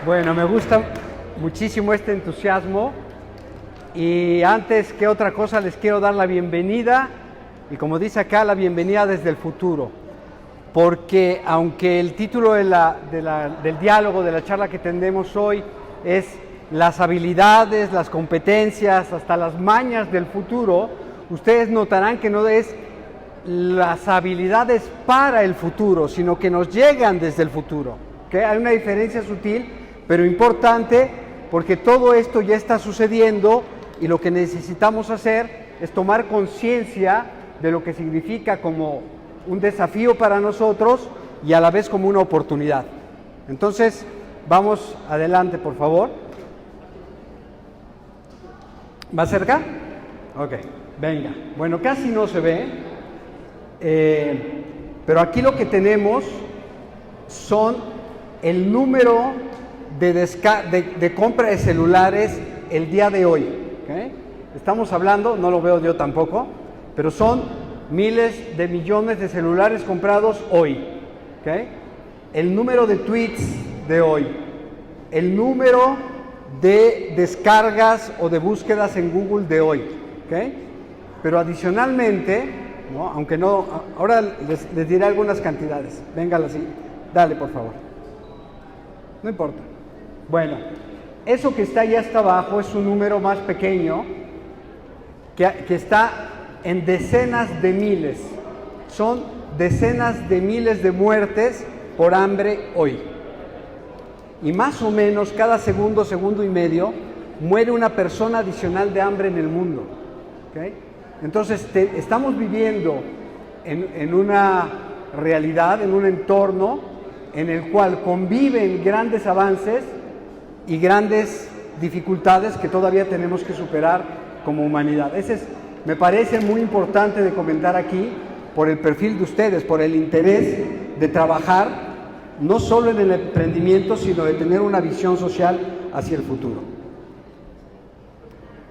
Bueno, me gusta muchísimo este entusiasmo y antes que otra cosa les quiero dar la bienvenida y como dice acá, la bienvenida desde el futuro, porque aunque el título del diálogo, de la charla que tendremos hoy es las habilidades, las competencias, hasta las mañas del futuro, ustedes notarán que no es las habilidades para el futuro, sino que nos llegan desde el futuro, ¿okay? Hay una diferencia sutil pero importante, porque todo esto ya está sucediendo y lo que necesitamos hacer es tomar conciencia de lo que significa como un desafío para nosotros y a la vez como una oportunidad. Entonces, vamos adelante, por favor. ¿Va cerca? Ok, venga. Bueno, casi no se ve, pero aquí lo que tenemos son el número de compra de celulares el día de hoy, ¿okay? Estamos hablando, no lo veo yo tampoco, pero son miles de millones de celulares comprados hoy, ¿okay? El número de tweets de hoy, el número de descargas o de búsquedas en Google de hoy, ¿okay? Pero adicionalmente, ¿no? Aunque no, ahora les diré algunas cantidades. Venga, así, dale por favor. No importa. Bueno, eso que está ya hasta abajo es un número más pequeño que está en decenas de miles. Son decenas de miles de muertes por hambre hoy. Y más o menos cada segundo, segundo y medio, muere una persona adicional de hambre en el mundo, ¿okay? Entonces estamos viviendo en una realidad, en un entorno en el cual conviven grandes avances y grandes dificultades que todavía tenemos que superar como humanidad. Me parece muy importante de comentar aquí por el perfil de ustedes, por el interés de trabajar no solo en el emprendimiento, sino de tener una visión social hacia el futuro.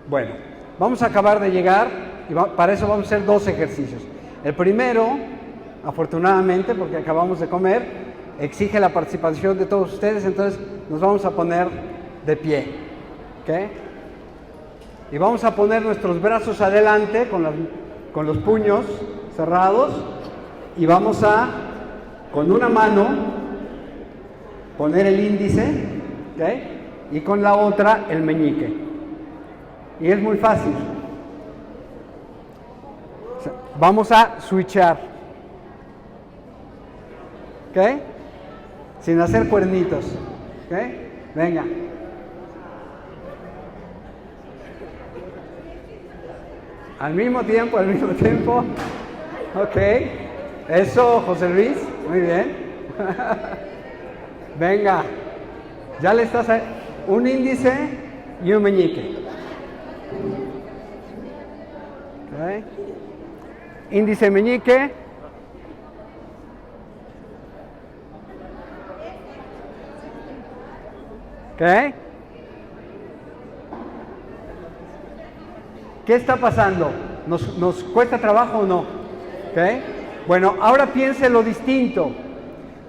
Bueno, vamos a acabar de llegar y para eso vamos a hacer dos ejercicios. El primero, afortunadamente, porque acabamos de comer, exige la participación de todos ustedes, entonces nos vamos a poner de pie, ¿okay? Y vamos a poner nuestros brazos adelante con los puños cerrados y vamos a, con una mano, poner el índice, ¿okay? Y con la otra el meñique. Y es muy fácil. O sea, vamos a switchar, ¿ok? Sin hacer cuernitos, ¿ok? Venga. Al mismo tiempo, ok. Eso, José Luis, muy bien. Venga. Ya le estás un índice y un meñique. Okay. Índice, meñique. ¿Okay? ¿Qué está pasando? ¿Nos cuesta trabajo o no? ¿Okay? Bueno, ahora piensen lo distinto.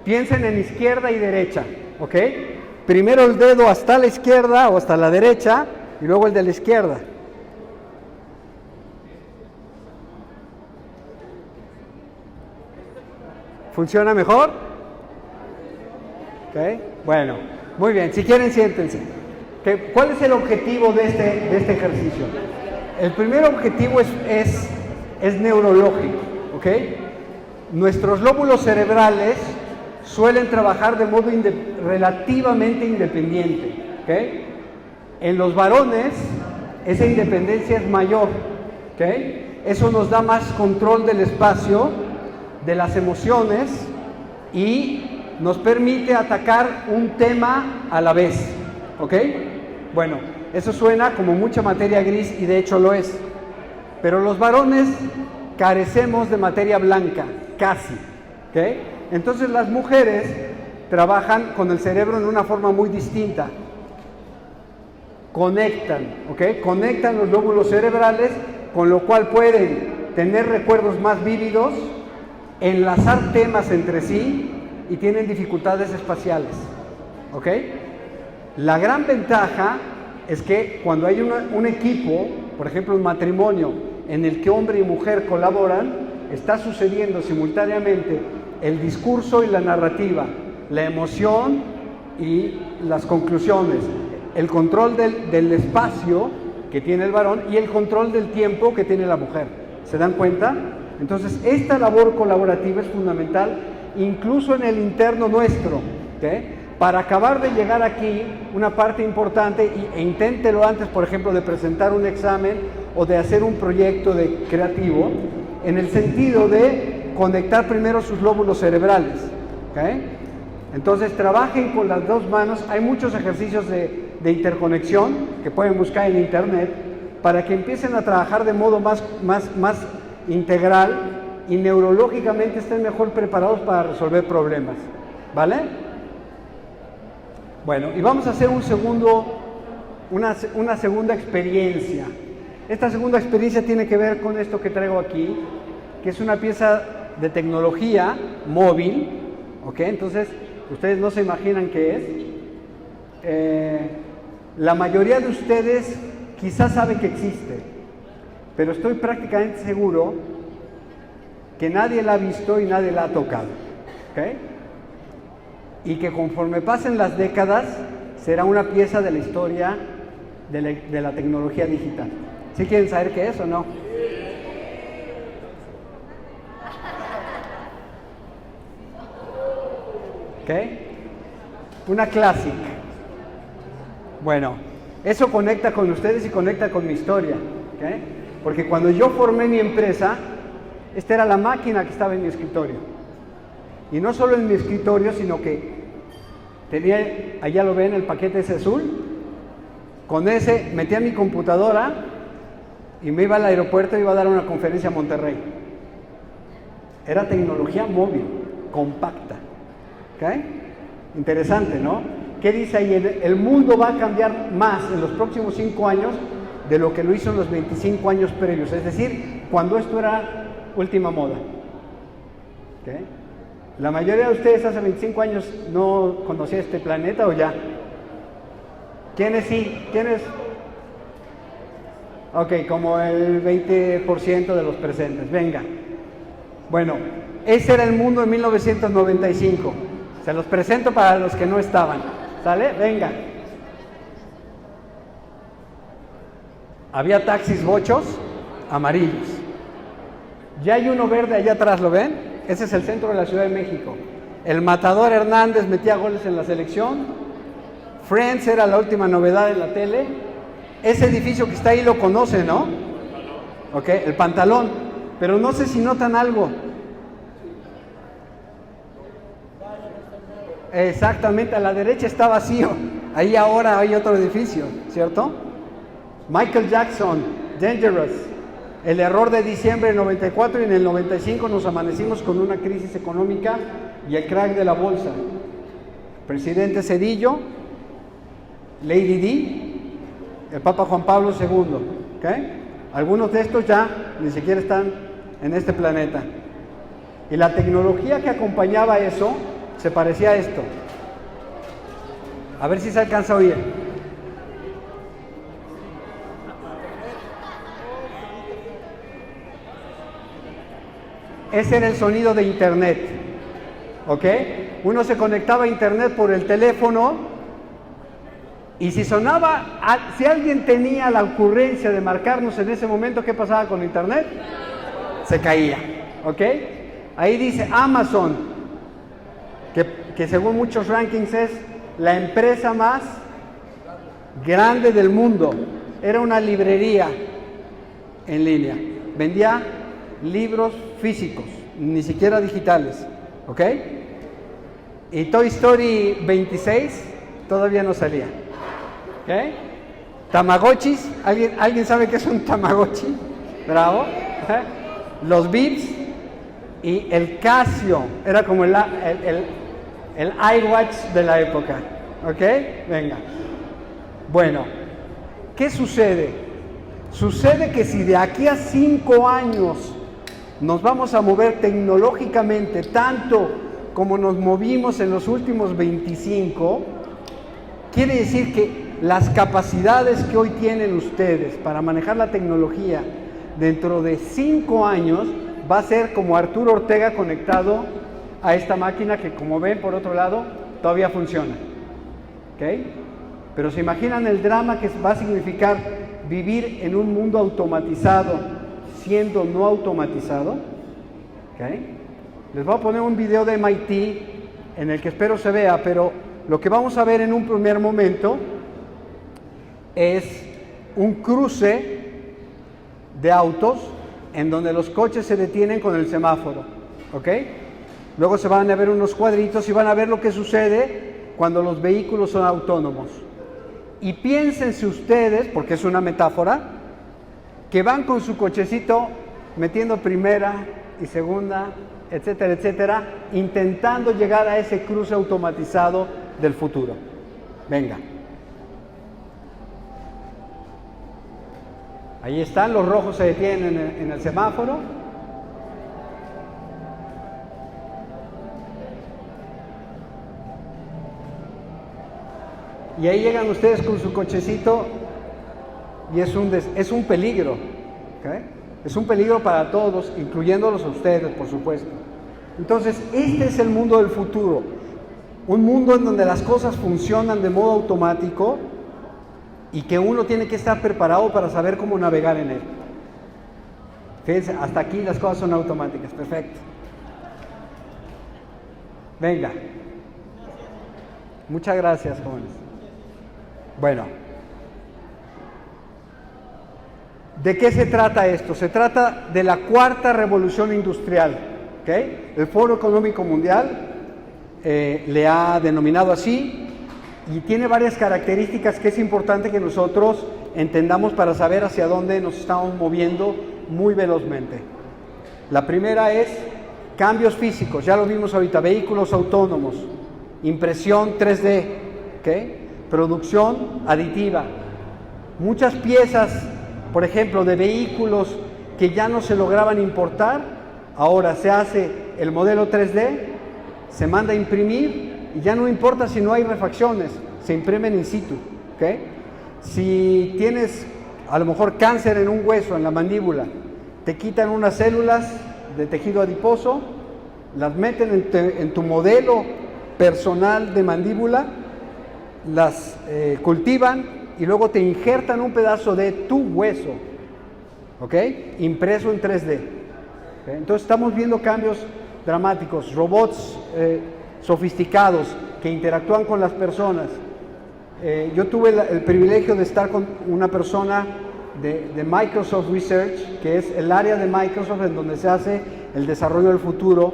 Piensen en izquierda y derecha. ¿Ok? Primero el dedo hasta la izquierda o hasta la derecha y luego el de la izquierda. ¿Funciona mejor? ¿Ok? Bueno, muy bien. Si quieren, siéntense. ¿Okay? ¿Cuál es el objetivo de este ejercicio? El primer objetivo es neurológico. ¿Ok? Nuestros lóbulos cerebrales suelen trabajar de modo relativamente independiente. ¿Okay? En los varones, esa independencia es mayor. ¿Okay? Eso nos da más control del espacio, de las emociones y nos permite atacar un tema a la vez. ¿Ok? Bueno, eso suena como mucha materia gris y de hecho lo es. Pero los varones carecemos de materia blanca, casi. ¿Ok? Entonces las mujeres trabajan con el cerebro en una forma muy distinta. conectan, ¿ok? Conectan los lóbulos cerebrales, con lo cual pueden tener recuerdos más vívidos, enlazar temas entre sí y tienen dificultades espaciales, ¿ok? La gran ventaja es que cuando hay un equipo, por ejemplo un matrimonio, en el que hombre y mujer colaboran, está sucediendo simultáneamente el discurso y la narrativa, la emoción y las conclusiones, el control del espacio que tiene el varón y el control del tiempo que tiene la mujer. ¿Se dan cuenta? Entonces, esta labor colaborativa es fundamental, incluso en el interno nuestro, ¿okay? Para acabar de llegar aquí, una parte importante, e inténtelo antes, por ejemplo, de presentar un examen o de hacer un proyecto creativo, en el sentido de conectar primero sus lóbulos cerebrales, ¿okay? Entonces, trabajen con las dos manos. Hay muchos ejercicios de interconexión que pueden buscar en internet para que empiecen a trabajar de modo más integral y neurológicamente estén mejor preparados para resolver problemas, ¿vale? Bueno, y vamos a hacer una segunda experiencia. Esta segunda experiencia tiene que ver con esto que traigo aquí, que es una pieza de tecnología móvil, ¿ok? Entonces, ustedes no se imaginan qué es. La mayoría de ustedes quizás saben que existe, pero estoy prácticamente seguro que nadie la ha visto y nadie la ha tocado, ¿ok? Y que conforme pasen las décadas será una pieza de la historia de la tecnología digital. ¿Sí quieren saber qué es o no? ¿Ok? Una clásica. Bueno, eso conecta con ustedes y conecta con mi historia, ¿ok? Porque cuando yo formé mi empresa, esta era la máquina que estaba en mi escritorio. Y no solo en mi escritorio, sino que tenía, allá lo ven, el paquete ese azul. Con ese metía mi computadora y me iba al aeropuerto y iba a dar una conferencia a Monterrey. Era tecnología móvil, compacta. ¿Ok? Interesante, ¿no? ¿Qué dice ahí? El mundo va a cambiar más en los próximos 5 años de lo que lo hizo en los 25 años previos. Es decir, cuando esto era última moda. ¿Ok? La mayoría de ustedes hace 25 años no conocía este planeta, ¿o ya? ¿Quiénes sí? ¿Quiénes? Ok, como el 20% de los presentes. Venga. Bueno, ese era el mundo en 1995. Se los presento para los que no estaban. ¿Sale? Venga. Había taxis bochos amarillos. Ya hay uno verde allá atrás, ¿lo ven? Ese es el centro de la Ciudad de México. El Matador Hernández metía goles en la selección. Friends era la última novedad en la tele. Ese edificio que está ahí lo conoce, ¿no? Ok, el Pantalón. Pero no sé si notan algo. Exactamente, a la derecha está vacío. Ahí ahora hay otro edificio, ¿cierto? Michael Jackson, Dangerous. El error de diciembre del 94 y en el 95 nos amanecimos con una crisis económica y el crack de la bolsa. Presidente Zedillo, Lady Di, el Papa Juan Pablo II. ¿Okay? Algunos de estos ya ni siquiera están en este planeta. Y la tecnología que acompañaba eso se parecía a esto. A ver si se alcanza a oír. Ese era el sonido de internet, ¿ok? Uno se conectaba a internet por el teléfono y si sonaba, si alguien tenía la ocurrencia de marcarnos en ese momento, ¿qué pasaba con internet? Se caía, ¿ok? Ahí dice Amazon, que según muchos rankings es la empresa más grande del mundo. Era una librería en línea, vendía libros físicos, ni siquiera digitales, ¿ok? Y Toy Story 26 todavía no salía, ¿ok? Tamagotchis, ¿alguien sabe qué es un Tamagotchi? Bravo. Los Beats y el Casio, era como el iWatch de la época, ¿ok? Venga. Bueno, ¿Qué sucede? Sucede que si de aquí a 5 años nos vamos a mover tecnológicamente tanto como nos movimos en los últimos 25, quiere decir que las capacidades que hoy tienen ustedes para manejar la tecnología dentro de 5 años va a ser como Arturo Ortega conectado a esta máquina que, como ven por otro lado, todavía funciona. ¿Okay? Pero se imaginan el drama que va a significar vivir en un mundo automatizado siendo no automatizado. ¿Okay? Les voy a poner un video de MIT en el que espero se vea, pero lo que vamos a ver en un primer momento es un cruce de autos en donde los coches se detienen con el semáforo, ¿ok? Luego se van a ver unos cuadritos y van a ver lo que sucede cuando los vehículos son autónomos. Y piénsense ustedes, porque es una metáfora, que van con su cochecito metiendo primera y segunda, etcétera, etcétera, intentando llegar a ese cruce automatizado del futuro. Venga. Ahí están, los rojos se detienen en el semáforo. Y ahí llegan ustedes con su cochecito y es un peligro. ¿Okay? Es un peligro para todos, incluyéndolos a ustedes, por supuesto. Entonces, este es el mundo del futuro. Un mundo en donde las cosas funcionan de modo automático y que uno tiene que estar preparado para saber cómo navegar en él. Fíjense, hasta aquí las cosas son automáticas. Perfecto. Venga. Muchas gracias, jóvenes. Bueno. ¿De qué se trata esto? Se trata de la cuarta revolución industrial. ¿Okay? El Foro Económico Mundial le ha denominado así y tiene varias características que es importante que nosotros entendamos para saber hacia dónde nos estamos moviendo muy velozmente. La primera es cambios físicos, ya lo vimos ahorita, vehículos autónomos, impresión 3D, ¿okay? Producción aditiva, muchas piezas, por ejemplo, de vehículos que ya no se lograban importar, ahora se hace el modelo 3D, se manda a imprimir y ya no importa si no hay refacciones, se imprimen in situ. ¿Okay? Si tienes a lo mejor cáncer en un hueso, en la mandíbula, te quitan unas células de tejido adiposo, las meten en tu modelo personal de mandíbula, las cultivan y luego te injertan un pedazo de tu hueso, ¿ok? Impreso en 3D. ¿Okay? Entonces estamos viendo cambios dramáticos, robots sofisticados que interactúan con las personas. Yo tuve el privilegio de estar con una persona de Microsoft Research, que es el área de Microsoft en donde se hace el desarrollo del futuro,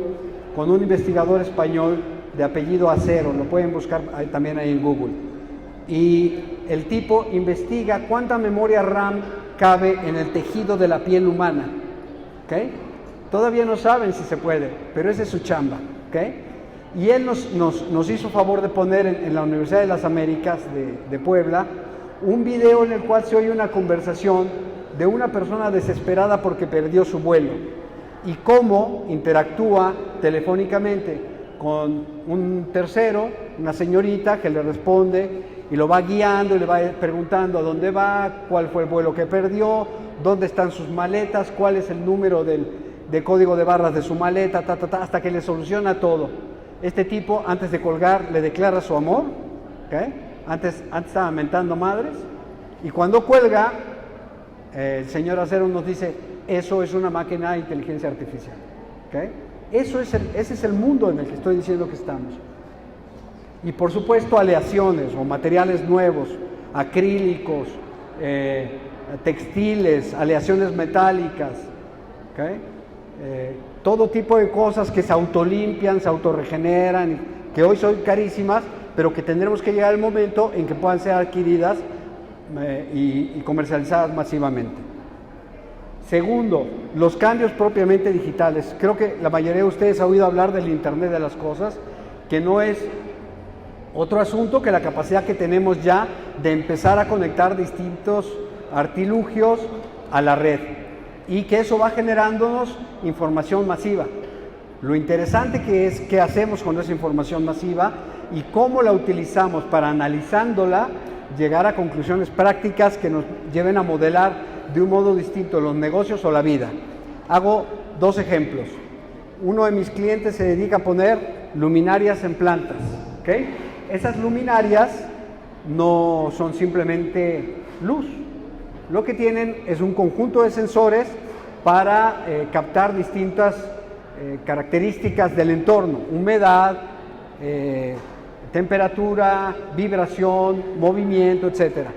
con un investigador español de apellido Acero, lo pueden buscar también ahí en Google. Y el tipo investiga cuánta memoria RAM cabe en el tejido de la piel humana. ¿Okay? Todavía no saben si se puede, pero esa es su chamba. ¿Okay? Y él nos hizo favor de poner en la Universidad de las Américas de Puebla un video en el cual se oye una conversación de una persona desesperada porque perdió su vuelo y cómo interactúa telefónicamente con un tercero, una señorita que le responde y lo va guiando y le va preguntando a dónde va, cuál fue el vuelo que perdió, dónde están sus maletas, cuál es el número de código de barras de su maleta, hasta que le soluciona todo. Este tipo, antes de colgar, le declara su amor, ¿okay? Antes estaba mentando madres, y cuando cuelga, el señor Acero nos dice, eso es una máquina de inteligencia artificial. ¿Okay? Ese es el mundo en el que estoy diciendo que estamos. Y por supuesto aleaciones o materiales nuevos, acrílicos, textiles, aleaciones metálicas, ¿okay? Todo tipo de cosas que se autolimpian, se autorregeneran, que hoy son carísimas, pero que tendremos que llegar al momento en que puedan ser adquiridas y comercializadas masivamente. Segundo, los cambios propiamente digitales. Creo que la mayoría de ustedes ha oído hablar del Internet de las cosas, que no es Otro asunto, que la capacidad que tenemos ya de empezar a conectar distintos artilugios a la red y que eso va generándonos información masiva. Lo interesante que es qué hacemos con esa información masiva y cómo la utilizamos para, analizándola, llegar a conclusiones prácticas que nos lleven a modelar de un modo distinto los negocios o la vida. Hago dos ejemplos. Uno de mis clientes se dedica a poner luminarias en plantas, ¿ok? Esas luminarias no son simplemente luz. Lo que tienen es un conjunto de sensores para captar distintas características del entorno: humedad, temperatura, vibración, movimiento, etc.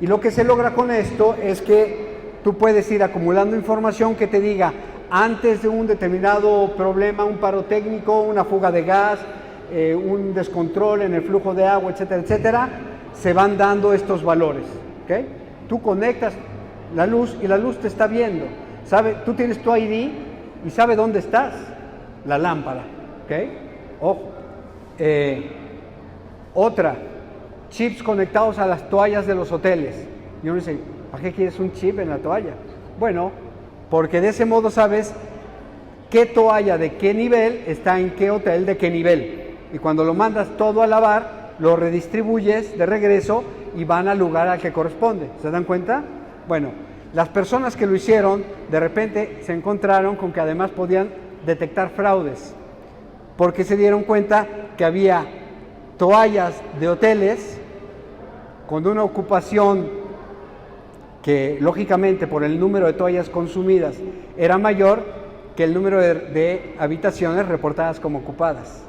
Y lo que se logra con esto es que tú puedes ir acumulando información que te diga, antes de un determinado problema, un paro técnico, una fuga de gas, un descontrol en el flujo de agua, etcétera, etcétera, se van dando estos valores, ¿okay? Tú conectas la luz y la luz te está viendo. Tú tienes tu ID y sabe dónde estás, la lámpara, ¿ok? Ojo. Otra, chips conectados a las toallas de los hoteles. Y uno dice, ¿para qué quieres un chip en la toalla? Bueno, porque de ese modo sabes qué toalla de qué nivel está en qué hotel de qué nivel. Y cuando lo mandas todo a lavar, lo redistribuyes de regreso y van al lugar al que corresponde. ¿Se dan cuenta? Bueno, las personas que lo hicieron, de repente se encontraron con que además podían detectar fraudes, porque se dieron cuenta que había toallas de hoteles con una ocupación que, lógicamente, por el número de toallas consumidas, era mayor que el número de habitaciones reportadas como ocupadas.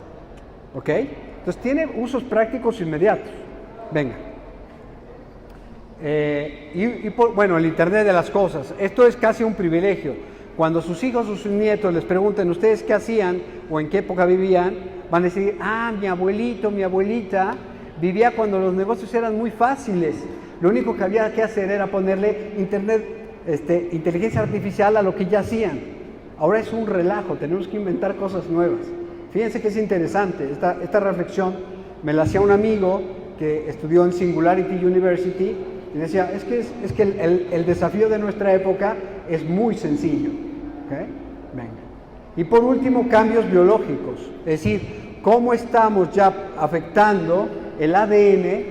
¿Ok? Entonces tiene usos prácticos inmediatos. Venga. Bueno, el Internet de las cosas. Esto es casi un privilegio. Cuando sus hijos o sus nietos les pregunten ustedes qué hacían o en qué época vivían, van a decir, mi abuelito, mi abuelita vivía cuando los negocios eran muy fáciles. Lo único que había que hacer era ponerle inteligencia artificial a lo que ya hacían. Ahora es un relajo, tenemos que inventar cosas nuevas. Fíjense que es interesante, esta reflexión me la hacía un amigo que estudió en Singularity University y decía, es que el desafío de nuestra época es muy sencillo. ¿Okay? Venga. Y por último, cambios biológicos, es decir, cómo estamos ya afectando el ADN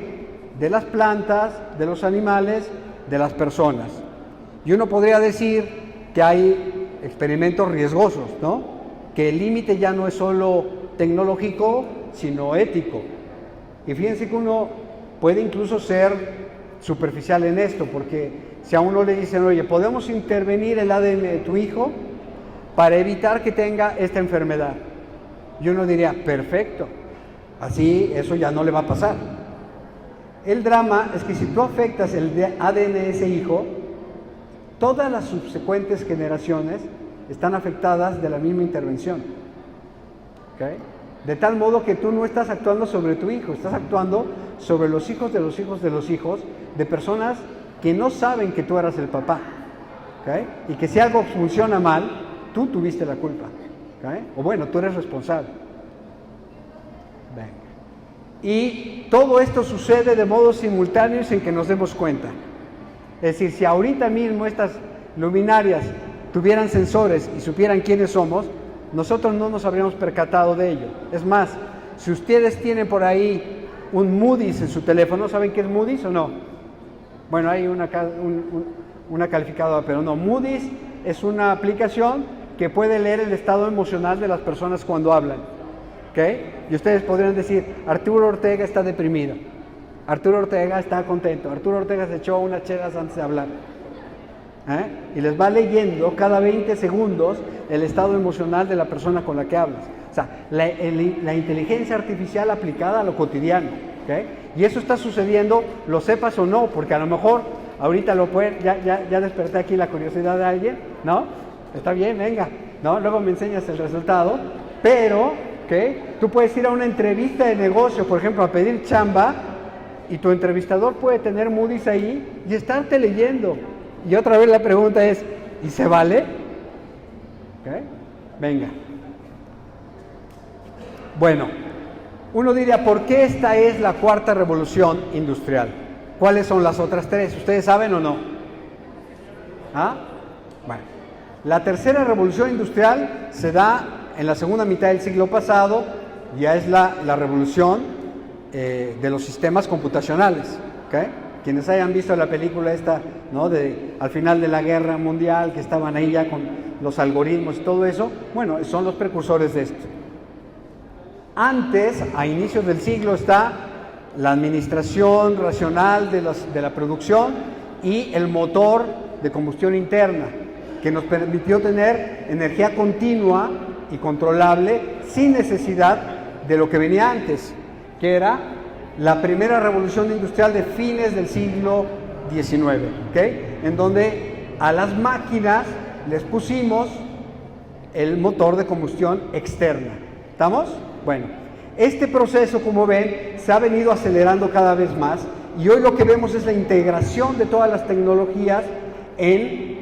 de las plantas, de los animales, de las personas. Y uno podría decir que hay experimentos riesgosos, ¿no? Que el límite ya no es solo tecnológico, sino ético. Y fíjense que uno puede incluso ser superficial en esto, porque si a uno le dicen, oye, podemos intervenir el ADN de tu hijo para evitar que tenga esta enfermedad, y uno diría, perfecto, así eso ya no le va a pasar. El drama es que si tú afectas el ADN de ese hijo, todas las subsecuentes generaciones están afectadas de la misma intervención. ¿Okay? De tal modo que tú no estás actuando sobre tu hijo, estás actuando sobre los hijos de los hijos de los hijos de personas que no saben que tú eras el papá. ¿Okay? Y que si algo funciona mal, tú tuviste la culpa. ¿Okay? O bueno, tú eres responsable. Venga. Y todo esto sucede de modo simultáneo sin que nos demos cuenta. Es decir, si ahorita mismo estas luminarias tuvieran sensores y supieran quiénes somos, nosotros no nos habríamos percatado de ello. Es más, si ustedes tienen por ahí un Moody's en su teléfono, ¿saben qué es Moody's o no? Bueno, hay una calificadora, pero no. Moody's es una aplicación que puede leer el estado emocional de las personas cuando hablan. ¿Okay? Y ustedes podrían decir, Arturo Ortega está deprimido, Arturo Ortega está contento, Arturo Ortega se echó unas chelas antes de hablar. Y les va leyendo cada 20 segundos el estado emocional de la persona con la que hablas. O sea, la inteligencia artificial aplicada a lo cotidiano. ¿Okay? Y eso está sucediendo, lo sepas o no, porque a lo mejor ahorita lo pueden, ya desperté aquí la curiosidad de alguien, ¿no? Está bien, venga, ¿no? Luego me enseñas el resultado, pero, ¿okay? Tú puedes ir a una entrevista de negocio, por ejemplo, a pedir chamba, y tu entrevistador puede tener Moody's ahí y estarte leyendo. Y otra vez la pregunta es, ¿y se vale? ¿Okay? Venga. Bueno, Uno diría, ¿por qué esta es la cuarta revolución industrial? ¿Cuáles son las otras tres? ¿Ustedes saben o no? ¿Ah? Bueno, la tercera revolución industrial se da en la segunda mitad del siglo pasado, ya es la revolución de los sistemas computacionales, ¿okay? Quienes hayan visto la película esta, ¿no? Al final de la guerra mundial, que estaban ahí ya con los algoritmos y todo eso, bueno, son los precursores de esto. Antes, a inicios del siglo, está la administración racional de la producción y el motor de combustión interna, que nos permitió tener energía continua y controlable sin necesidad de lo que venía antes, que era la primera revolución industrial de fines del siglo XIX, ¿okay? En donde a las máquinas les pusimos el motor de combustión externa. ¿Estamos? Bueno, este proceso, como ven, se ha venido acelerando cada vez más y hoy lo que vemos es la integración de todas las tecnologías en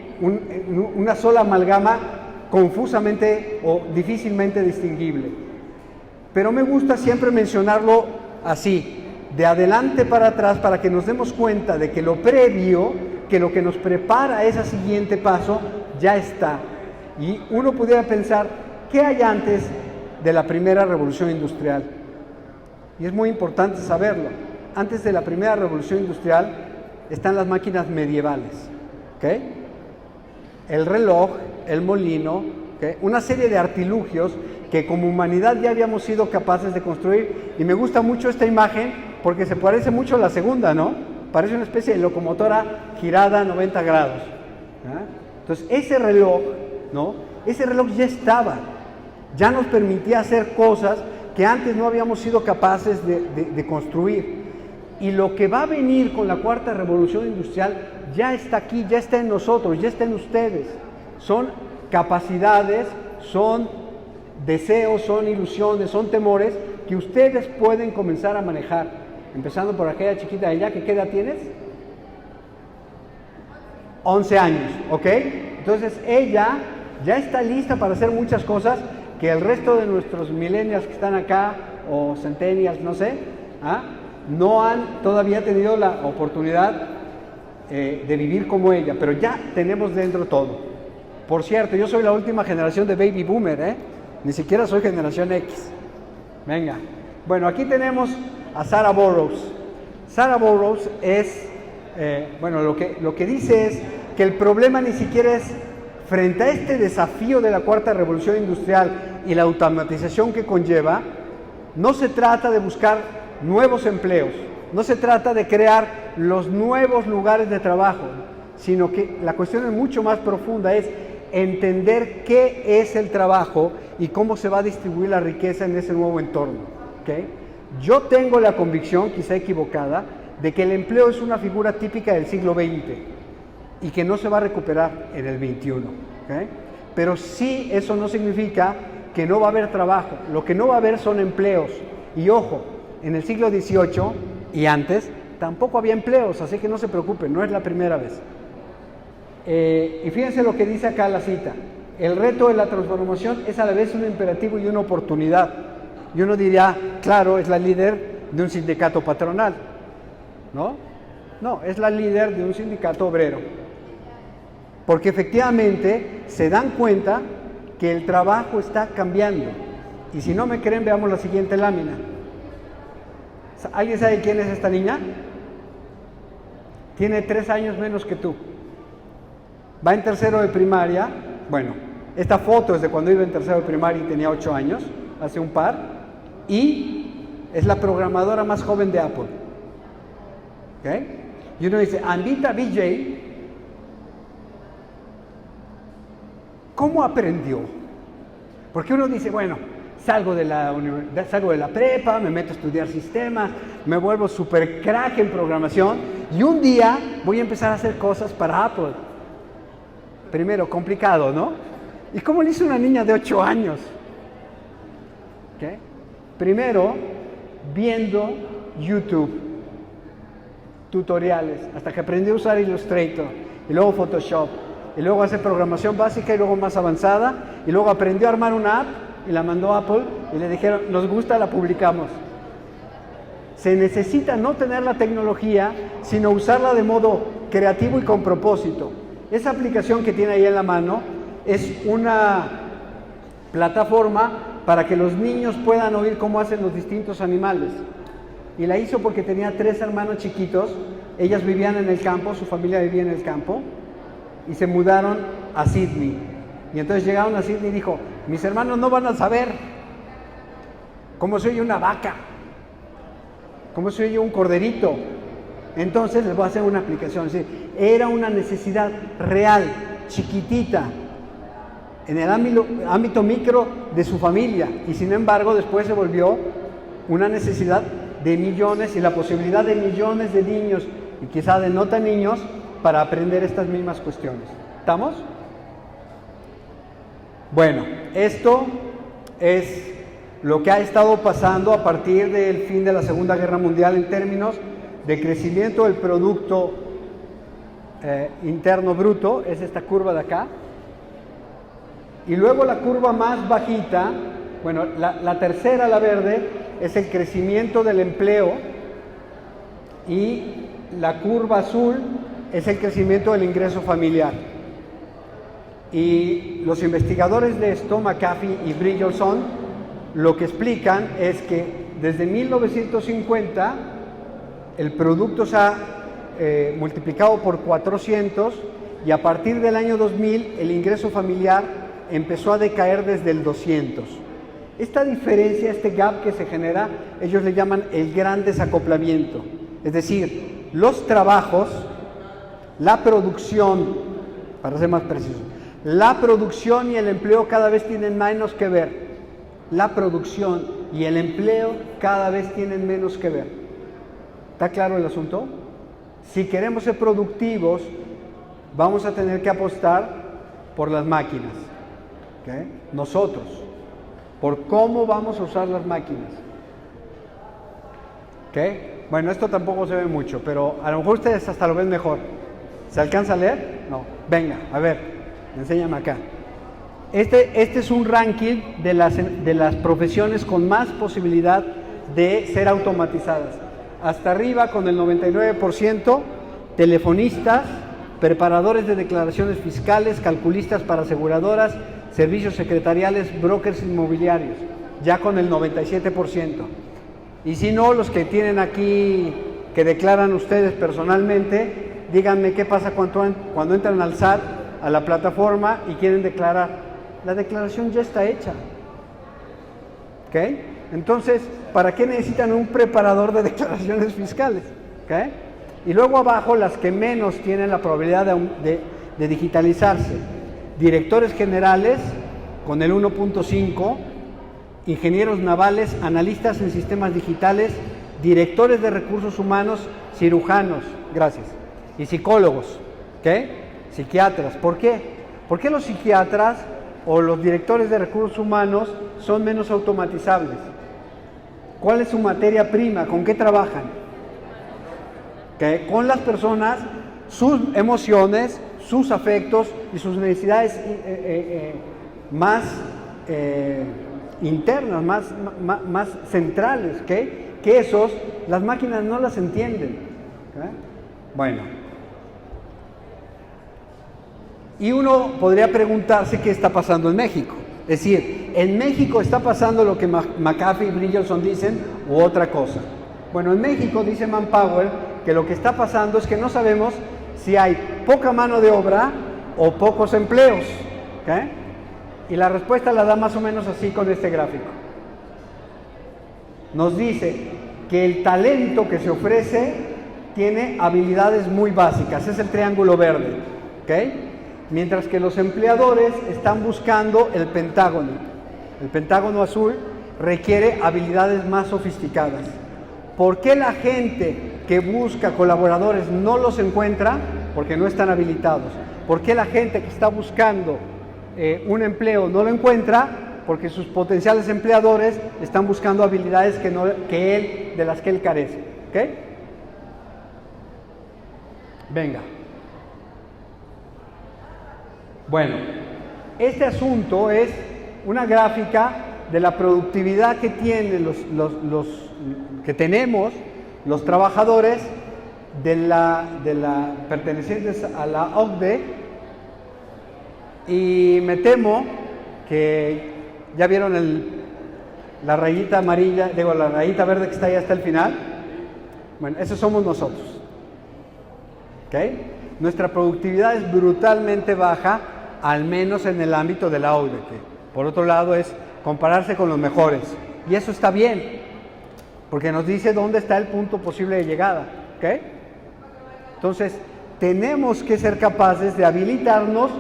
una sola amalgama confusamente o difícilmente distinguible. Pero me gusta siempre mencionarlo así, de adelante para atrás, para que nos demos cuenta de que lo previo, que lo que nos prepara a ese siguiente paso, ya está. Y uno pudiera pensar, ¿qué hay antes de la primera revolución industrial? Y es muy importante saberlo. Antes de la primera revolución industrial están las máquinas medievales, ¿okay? El reloj, el molino, ¿okay? Una serie de artilugios que como humanidad ya habíamos sido capaces de construir. Y me gusta mucho esta imagen porque se parece mucho a la segunda, ¿no? Parece una especie de locomotora girada a 90 grados. ¿Ah? Entonces, ese reloj, ¿no? Ese reloj ya estaba, ya nos permitía hacer cosas que antes no habíamos sido capaces de construir. Y lo que va a venir con la cuarta revolución industrial ya está aquí, ya está en nosotros, ya está en ustedes. Son capacidades, son deseos, son ilusiones, son temores que ustedes pueden comenzar a manejar. Empezando por aquella chiquita de allá, ¿qué edad tienes? 11 años, ¿ok? Entonces ella ya está lista para hacer muchas cosas que el resto de nuestros millennials que están acá, o centennials, no sé, no han todavía tenido la oportunidad de vivir como ella, pero ya tenemos dentro todo. Por cierto, yo soy la última generación de baby boomer, ni siquiera soy generación X. Venga, bueno, aquí tenemos a Sarah Burroughs. Sarah Burroughs es, bueno, lo que dice es que el problema ni siquiera es frente a este desafío de la cuarta revolución industrial y la automatización que conlleva, no se trata de buscar nuevos empleos, no se trata de crear los nuevos lugares de trabajo, sino que la cuestión es mucho más profunda, es entender qué es el trabajo y cómo se va a distribuir la riqueza en ese nuevo entorno, ¿okay? Yo tengo la convicción, quizá equivocada, de que el empleo es una figura típica del siglo XX y que no se va a recuperar en el XXI, ¿okay? Pero sí, eso no significa que no va a haber trabajo. Lo que no va a haber son empleos. Y ojo, en el siglo XVIII y antes tampoco había empleos, así que no se preocupen, no es la primera vez. Y fíjense lo que dice acá la cita. El reto de la transformación es a la vez un imperativo y una oportunidad. Y uno diría, claro, es la líder de un sindicato patronal, ¿no? No, es la líder de un sindicato obrero. Porque efectivamente se dan cuenta que el trabajo está cambiando. Y si no me creen, veamos la siguiente lámina. ¿Alguien sabe quién es esta niña? Tiene 3 años menos que tú. Va en tercero de primaria. Bueno, esta foto es de cuando iba en tercero de primaria y tenía 8 años, hace un par. Y es la programadora más joven de Apple. ¿Okay? Y uno dice, Anvita Vijay, ¿cómo aprendió? Porque uno dice, bueno, salgo de la prepa, me meto a estudiar sistemas, me vuelvo súper crack en programación y un día voy a empezar a hacer cosas para Apple. Primero, complicado, ¿no? ¿Y cómo le hizo una niña de 8 años? ¿Okay? Primero, viendo YouTube, tutoriales, hasta que aprendió a usar Illustrator, y luego Photoshop, y luego hace programación básica y luego más avanzada, y luego aprendió a armar una app y la mandó a Apple y le dijeron, nos gusta, la publicamos. Se necesita no tener la tecnología, sino usarla de modo creativo y con propósito. Esa aplicación que tiene ahí en la mano es una plataforma para que los niños puedan oír cómo hacen los distintos animales. Y la hizo porque tenía 3 hermanos chiquitos, ellas vivían en el campo, su familia vivía en el campo, y se mudaron a Sydney. Y entonces llegaron a Sydney y dijo, mis hermanos no van a saber cómo se oye una vaca, cómo se oye un corderito. Entonces les voy a hacer una aplicación. ¿Sí? Era una necesidad real, chiquitita, en el ámbito micro de su familia. Y sin embargo después se volvió una necesidad de millones y la posibilidad de millones de niños y quizá de no tan niños para aprender estas mismas cuestiones. ¿Estamos? Bueno, esto es lo que ha estado pasando a partir del fin de la Segunda Guerra Mundial en términos de crecimiento del Producto Interno Bruto, es esta curva de acá. Y luego la curva más bajita, bueno, la tercera, la verde, es el crecimiento del empleo, y la curva azul es el crecimiento del ingreso familiar. Y los investigadores de esto, McAfee y Bridgelson, lo que explican es que desde 1950 el producto se ha multiplicado por 400, y a partir del año 2000 el ingreso familiar empezó a decaer desde el 200. Esta diferencia, este gap que se genera, ellos le llaman el gran desacoplamiento. Es decir, los trabajos, la producción, para ser más preciso, la producción y el empleo cada vez tienen menos que ver. La producción y el empleo cada vez tienen menos que ver. ¿Está claro el asunto? Si queremos ser productivos, vamos a tener que apostar por las máquinas. ¿Okay? Nosotros, por cómo vamos a usar las máquinas. ¿Okay? Bueno, esto tampoco se ve mucho, pero a lo mejor ustedes hasta lo ven mejor. ¿Se alcanza a leer? No. Venga, a ver, enséñame acá. Este es un ranking de las profesiones con más posibilidad de ser automatizadas. Hasta arriba, con el 99%, telefonistas, preparadores de declaraciones fiscales, calculistas para aseguradoras, servicios secretariales, brokers inmobiliarios, ya con el 97%. Y si no, los que tienen aquí, que declaran ustedes personalmente, díganme qué pasa cuando entran al SAT, a la plataforma, y quieren declarar. La declaración ya está hecha. ¿Ok? Entonces, ¿para qué necesitan un preparador de declaraciones fiscales? ¿Ok? Y luego abajo, las que menos tienen la probabilidad de digitalizarse. Directores generales, con el 1.5, ingenieros navales, analistas en sistemas digitales, directores de recursos humanos, cirujanos, gracias, y psicólogos, ¿ok? Psiquiatras. ¿Por qué? ¿Por qué los psiquiatras o los directores de recursos humanos son menos automatizables? ¿Cuál es su materia prima? ¿Con qué trabajan? ¿Okay? Con las personas, sus emociones, sus afectos y sus necesidades más internas, más centrales, ¿okay? Que esos, las máquinas no las entienden. ¿Okay? Bueno. Y uno podría preguntarse qué está pasando en México. Es decir, ¿en México está pasando lo que McAfee y Bridgelson dicen u otra cosa? Bueno, en México dice Manpower que lo que está pasando es que no sabemos si hay poca mano de obra o pocos empleos. ¿Okay? Y la respuesta la da más o menos así con este gráfico. Nos dice que el talento que se ofrece tiene habilidades muy básicas, es el triángulo verde. ¿Okay? Mientras que los empleadores están buscando el pentágono. El pentágono azul requiere habilidades más sofisticadas. ¿Por qué la gente que busca colaboradores no los encuentra? Porque no están habilitados. ¿Por qué la gente que está buscando un empleo no lo encuentra? Porque sus potenciales empleadores están buscando habilidades de las que él carece. ¿Ok? Venga. Bueno, este asunto es una gráfica de la productividad que tienen que tenemos los trabajadores pertenecientes a la OCDE, y me temo que ya vieron la rayita amarilla, digo, la rayita verde que está ahí hasta el final. Bueno, esos somos nosotros. ¿Ok? Nuestra productividad es brutalmente baja, al menos en el ámbito de la OCDE, que por otro lado es compararse con los mejores. Y eso está bien, porque nos dice dónde está el punto posible de llegada. ¿Ok? Entonces, tenemos que ser capaces de habilitarnos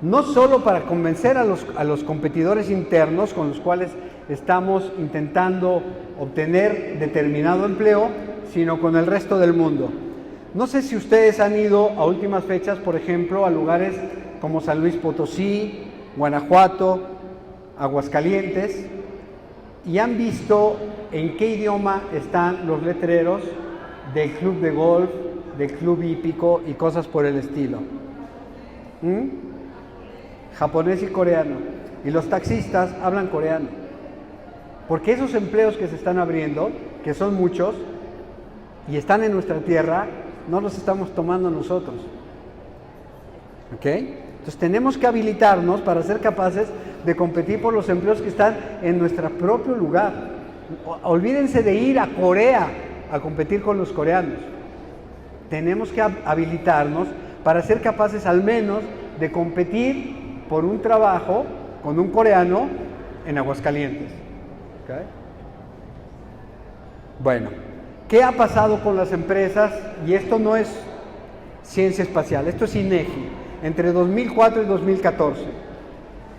no solo para convencer a los competidores internos con los cuales estamos intentando obtener determinado empleo, sino con el resto del mundo. No sé si ustedes han ido a últimas fechas, por ejemplo, a lugares como San Luis Potosí, Guanajuato, Aguascalientes, y han visto en qué idioma están los letreros del club de golf, del club hípico y cosas por el estilo. Japonés y coreano. Y los taxistas hablan coreano. Porque esos empleos que se están abriendo, que son muchos, y están en nuestra tierra, no los estamos tomando nosotros. ¿Ok? Entonces tenemos que habilitarnos para ser capaces de competir por los empleos que están en nuestro propio lugar. Olvídense de ir a Corea a competir con los coreanos. Tenemos que habilitarnos para ser capaces al menos de competir por un trabajo con un coreano en Aguascalientes. ¿Okay? Bueno, ¿qué ha pasado con las empresas? Y esto no es ciencia espacial, esto es INEGI, entre 2004 y 2014.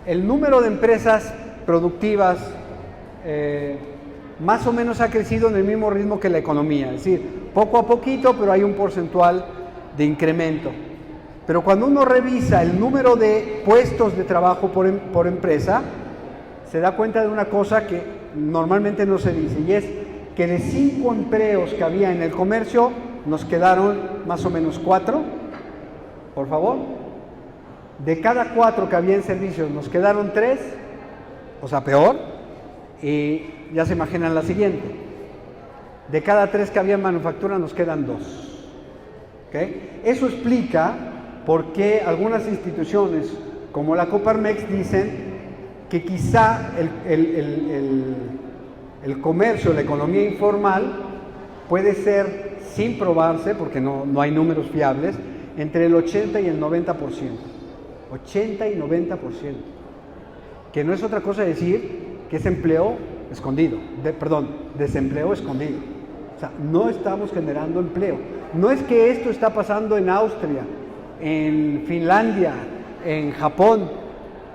El número de empresas productivas más o menos ha crecido en el mismo ritmo que la economía, es decir, poco a poquito, pero hay un porcentual de incremento. Pero cuando uno revisa el número de puestos de trabajo por empresa, se da cuenta de una cosa que normalmente no se dice, y es que de 5 empleos que había en el comercio, nos quedaron más o menos 4, por favor. De cada 4 que había en servicios, nos quedaron 3, o sea, peor, y ya se imaginan la siguiente. De cada 3 que había en manufactura, nos quedan 2. ¿Okay? Eso explica por qué algunas instituciones, como la Coparmex, dicen que quizá el comercio, la economía informal, puede ser, sin probarse, porque no hay números fiables, entre el 80 y el 90%. 80 y 90%. Que no es otra cosa decir que es empleo escondido, desempleo escondido. O sea, no estamos generando empleo. No es que esto está pasando en Austria, en Finlandia, en Japón,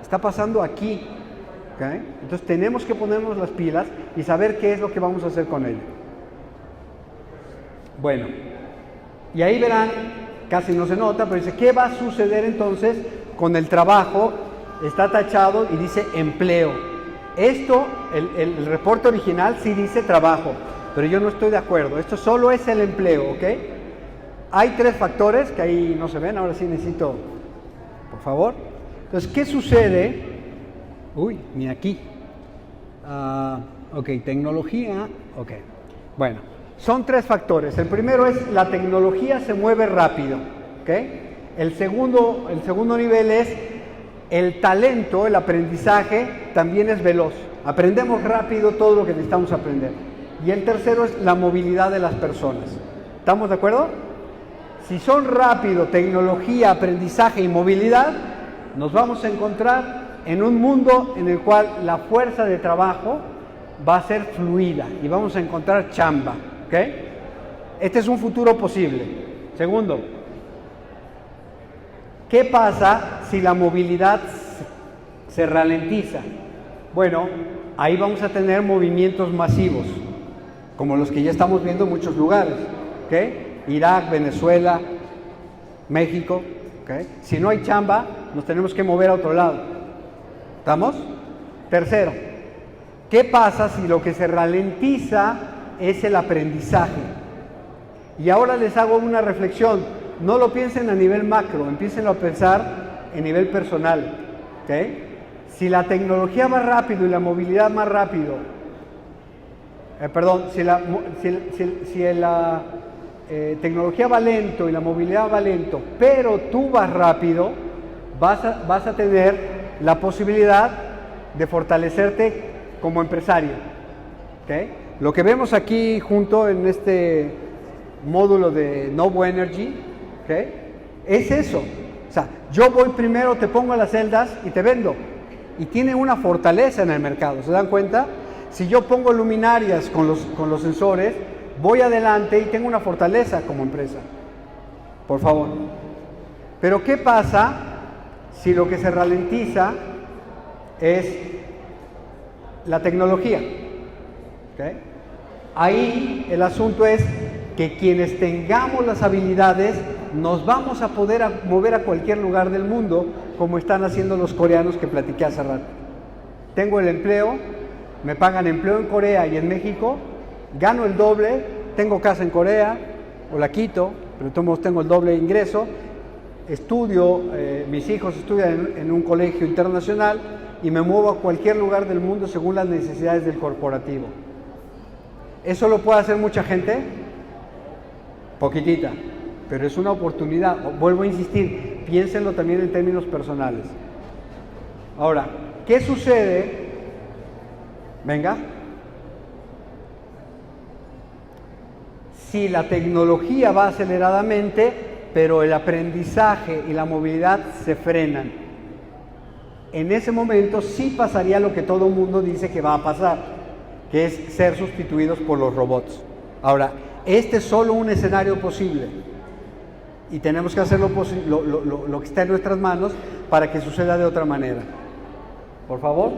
está pasando aquí. ¿Okay? Entonces tenemos que ponernos las pilas y saber qué es lo que vamos a hacer con ello. Bueno, y ahí verán, casi no se nota, pero dice, ¿qué va a suceder entonces con el trabajo? Está tachado y dice empleo. Esto, el reporte original sí dice trabajo, pero yo no estoy de acuerdo. Esto solo es el empleo, ¿ok? Hay 3 factores que ahí no se ven, ahora sí necesito, por favor. Entonces, ¿qué sucede? Uy, ni aquí. Ok, tecnología, ok. Bueno, son 3 factores. El primero es la tecnología se mueve rápido, ¿ok? El segundo nivel es el talento, el aprendizaje también es veloz. Aprendemos rápido todo lo que necesitamos aprender. Y el tercero es la movilidad de las personas. ¿Estamos de acuerdo? Si son rápido, tecnología, aprendizaje y movilidad, nos vamos a encontrar en un mundo en el cual la fuerza de trabajo va a ser fluida y vamos a encontrar chamba. ¿Ok? Este es un futuro posible. Segundo, ¿qué pasa si la movilidad se ralentiza? Bueno, ahí vamos a tener movimientos masivos, como los que ya estamos viendo en muchos lugares. ¿Ok? Irak, Venezuela, México. ¿Ok? Si no hay chamba, nos tenemos que mover a otro lado. ¿Estamos? Tercero, ¿qué pasa si lo que se ralentiza es el aprendizaje? Y ahora les hago una reflexión. No lo piensen a nivel macro, empiecen a pensar en nivel personal. ¿Okay? Si la tecnología va rápido y la movilidad más rápido, perdón, si la tecnología va lento y la movilidad va lento, pero tú vas rápido, vas a tener la posibilidad de fortalecerte como empresario. ¿Okay? Lo que vemos aquí junto en este módulo de Novo Energy, ¿okay? Es eso. O sea, yo voy primero, te pongo las celdas y te vendo. Y tiene una fortaleza en el mercado, ¿se dan cuenta? Si yo pongo luminarias con los sensores, voy adelante y tengo una fortaleza como empresa. Por favor. Pero ¿qué pasa si lo que se ralentiza es la tecnología? ¿Okay? Ahí el asunto es que quienes tengamos las habilidades nos vamos a poder mover a cualquier lugar del mundo, como están haciendo los coreanos que platiqué hace rato. Tengo el empleo, me pagan empleo en Corea y en México, gano el doble, tengo casa en Corea, o la quito, pero de todos modos tengo el doble de ingreso, estudio, mis hijos estudian en un colegio internacional y me muevo a cualquier lugar del mundo según las necesidades del corporativo. ¿Eso lo puede hacer mucha gente? Poquitita, pero es una oportunidad. Vuelvo a insistir, piénsenlo también en términos personales. Ahora, ¿qué sucede? Venga. Si la tecnología va aceleradamente, pero el aprendizaje y la movilidad se frenan. En ese momento sí pasaría lo que todo el mundo dice que va a pasar, que es ser sustituidos por los robots. Ahora, este es solo un escenario posible y tenemos que hacer lo que está en nuestras manos para que suceda de otra manera. Por favor,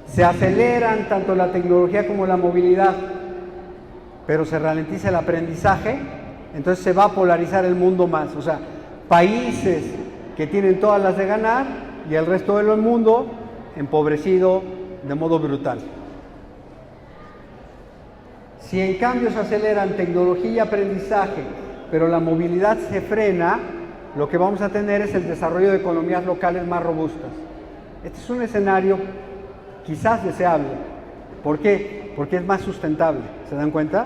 se aceleran tanto la tecnología como la movilidad, pero se ralentiza el aprendizaje, entonces se va a polarizar el mundo más. O sea, países que tienen todas las de ganar y el resto del mundo empobrecido de modo brutal. Si en cambio se aceleran tecnología y aprendizaje, pero la movilidad se frena, lo que vamos a tener es el desarrollo de economías locales más robustas. Este es un escenario quizás deseable. ¿Por qué? Porque es más sustentable. ¿Se dan cuenta?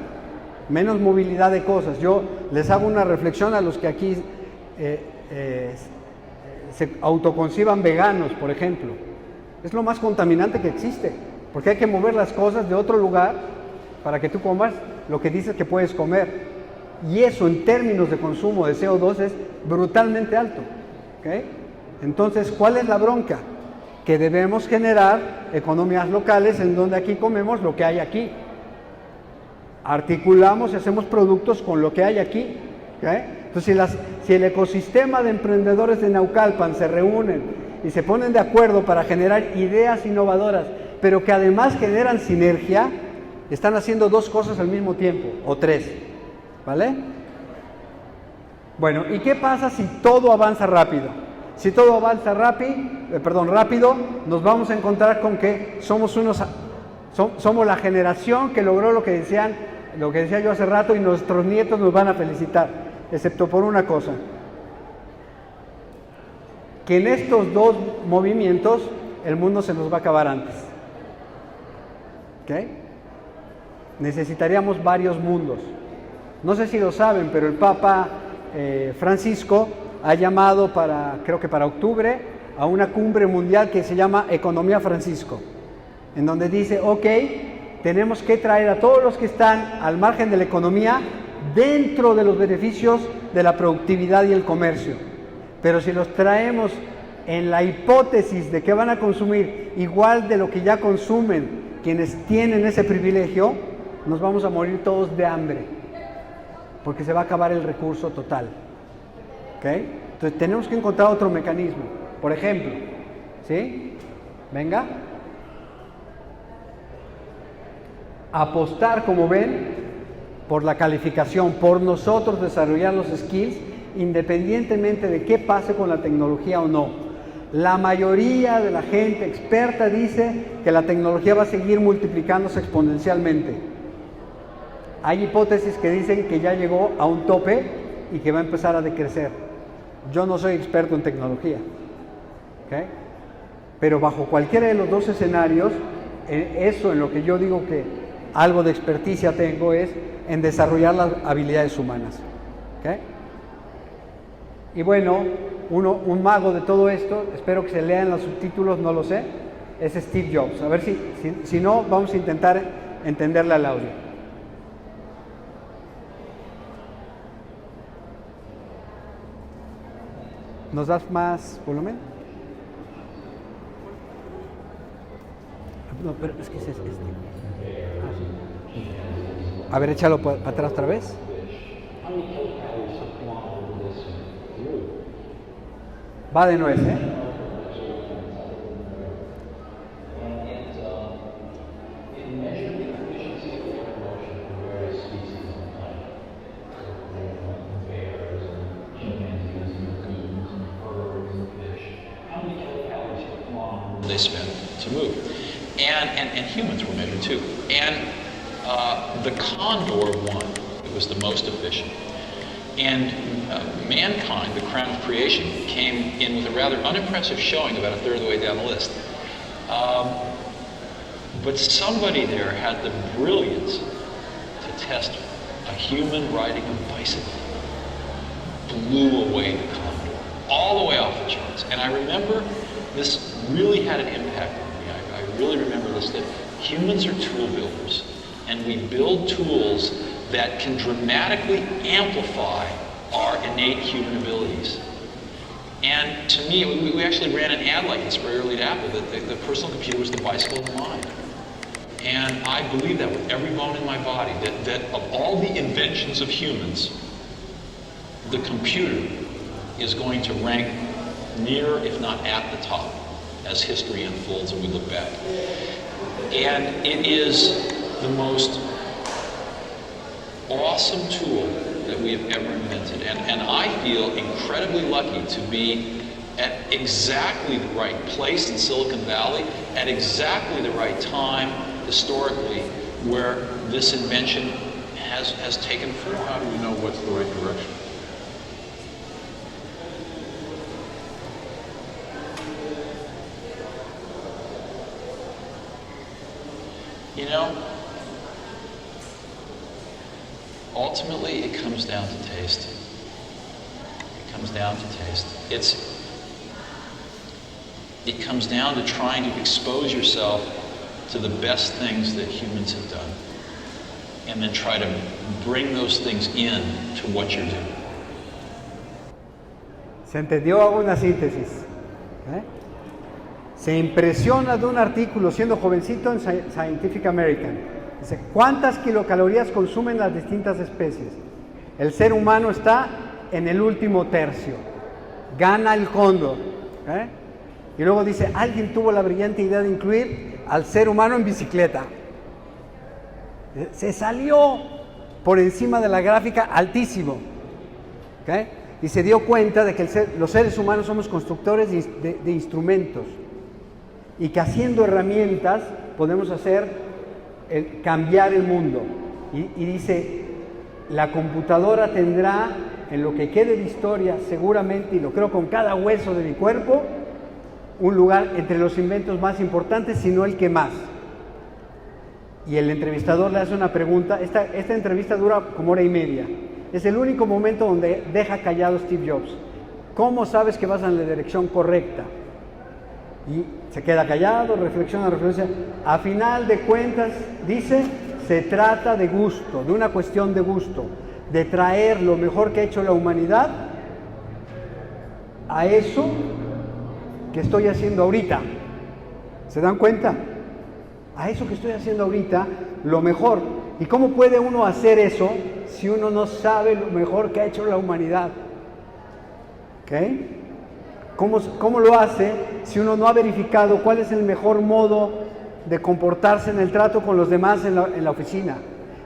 Menos movilidad de cosas. Yo les hago una reflexión a los que aquí se autoconciban veganos, por ejemplo. Es lo más contaminante que existe, porque hay que mover las cosas de otro lugar para que tú comas lo que dices que puedes comer. Y eso en términos de consumo de CO2 es brutalmente alto. ¿Okay? Entonces, ¿cuál es la bronca? Que debemos generar economías locales en donde aquí comemos lo que hay aquí. Articulamos y hacemos productos con lo que hay aquí. ¿Okay? Entonces, si el ecosistema de emprendedores de Naucalpan se reúnen y se ponen de acuerdo para generar ideas innovadoras, pero que además generan sinergia, están haciendo dos cosas al mismo tiempo, o tres, ¿vale? Bueno, ¿y qué pasa si todo avanza rápido? Si todo avanza rápido, nos vamos a encontrar con que somos la generación que logró lo que decía yo hace rato, y nuestros nietos nos van a felicitar, excepto por una cosa, que en estos dos movimientos el mundo se nos va a acabar antes. ¿Ok? Necesitaríamos varios mundos. No sé si lo saben, pero el Papa Francisco ha llamado creo que para octubre, a una cumbre mundial que se llama Economía Francisco, en donde dice, ok, tenemos que traer a todos los que están al margen de la economía dentro de los beneficios de la productividad y el comercio. Pero si los traemos en la hipótesis de que van a consumir igual de lo que ya consumen quienes tienen ese privilegio, nos vamos a morir todos de hambre, porque se va a acabar el recurso total. ¿Okay? Entonces tenemos que encontrar otro mecanismo. Por ejemplo, ¿sí? Venga. Apostar, como ven, por la calificación, por nosotros desarrollar los skills, independientemente de qué pase con la tecnología o no. La mayoría de la gente experta dice que la tecnología va a seguir multiplicándose exponencialmente. Hay hipótesis que dicen que ya llegó a un tope y que va a empezar a decrecer. Yo no soy experto en tecnología, ¿okay? Pero bajo cualquiera de los dos escenarios, eso en lo que yo digo algo de experticia tengo es en desarrollar las habilidades humanas. ¿Okay? Y bueno, un mago de todo esto, espero que se lean los subtítulos, no lo sé, es Steve Jobs. A ver si no, vamos a intentar entenderle al audio. ¿Nos das más volumen? No, pero es que es este. A ver, échalo para atrás otra vez. Va de nuez, ¿eh? They spend to move. And humans were measured too. And the condor won. It was the most efficient. And mankind, the crown of creation, came in with a rather unimpressive showing about a third of the way down the list. But somebody there had the brilliance to test a human riding a bicycle. Blew away the condor, all the way off the charts. And I remember this really had an impact on me. I really remember this, that humans are tool builders, and we build tools that can dramatically amplify our innate human abilities. And to me, we actually ran an ad like this very early at Apple, that the personal computer was the bicycle of the mind. And I believe that with every bone in my body, that of all the inventions of humans, the computer is going to rank near, if not at the top, as history unfolds and we look back. And it is the most awesome tool that we have ever invented. And I feel incredibly lucky to be at exactly the right place in Silicon Valley, at exactly the right time historically, where this invention has taken form. How do you know what's the right direction? You know, ultimately it comes down to taste. It comes down to taste. It comes down to trying to expose yourself to the best things that humans have done, and then try to bring those things in to what you're doing. ¿Se entendió? Hago una síntesis. Se impresiona de un artículo siendo jovencito en Scientific American. Dice, ¿cuántas kilocalorías consumen las distintas especies? El ser humano está en el último tercio. Gana el cóndor. Y luego dice, alguien tuvo la brillante idea de incluir al ser humano en bicicleta. Se salió por encima de la gráfica altísimo. Y se dio cuenta de que los seres humanos somos constructores de instrumentos. Y que haciendo herramientas podemos cambiar el mundo. Y dice, la computadora tendrá, en lo que quede de historia, seguramente, y lo creo con cada hueso de mi cuerpo, un lugar entre los inventos más importantes, si no el que más. Y el entrevistador le hace una pregunta. Esta entrevista dura como hora y media. Es el único momento donde deja callado Steve Jobs. ¿Cómo sabes que vas en la dirección correcta? Y se queda callado, reflexiona. A final de cuentas, dice, se trata de gusto, de una cuestión de gusto, de traer lo mejor que ha hecho la humanidad a eso que estoy haciendo ahorita. ¿Se dan cuenta? A eso que estoy haciendo ahorita, lo mejor. ¿Y cómo puede uno hacer eso si uno no sabe lo mejor que ha hecho la humanidad? ¿Okay? ¿Cómo lo hace si uno no ha verificado cuál es el mejor modo de comportarse en el trato con los demás en la oficina?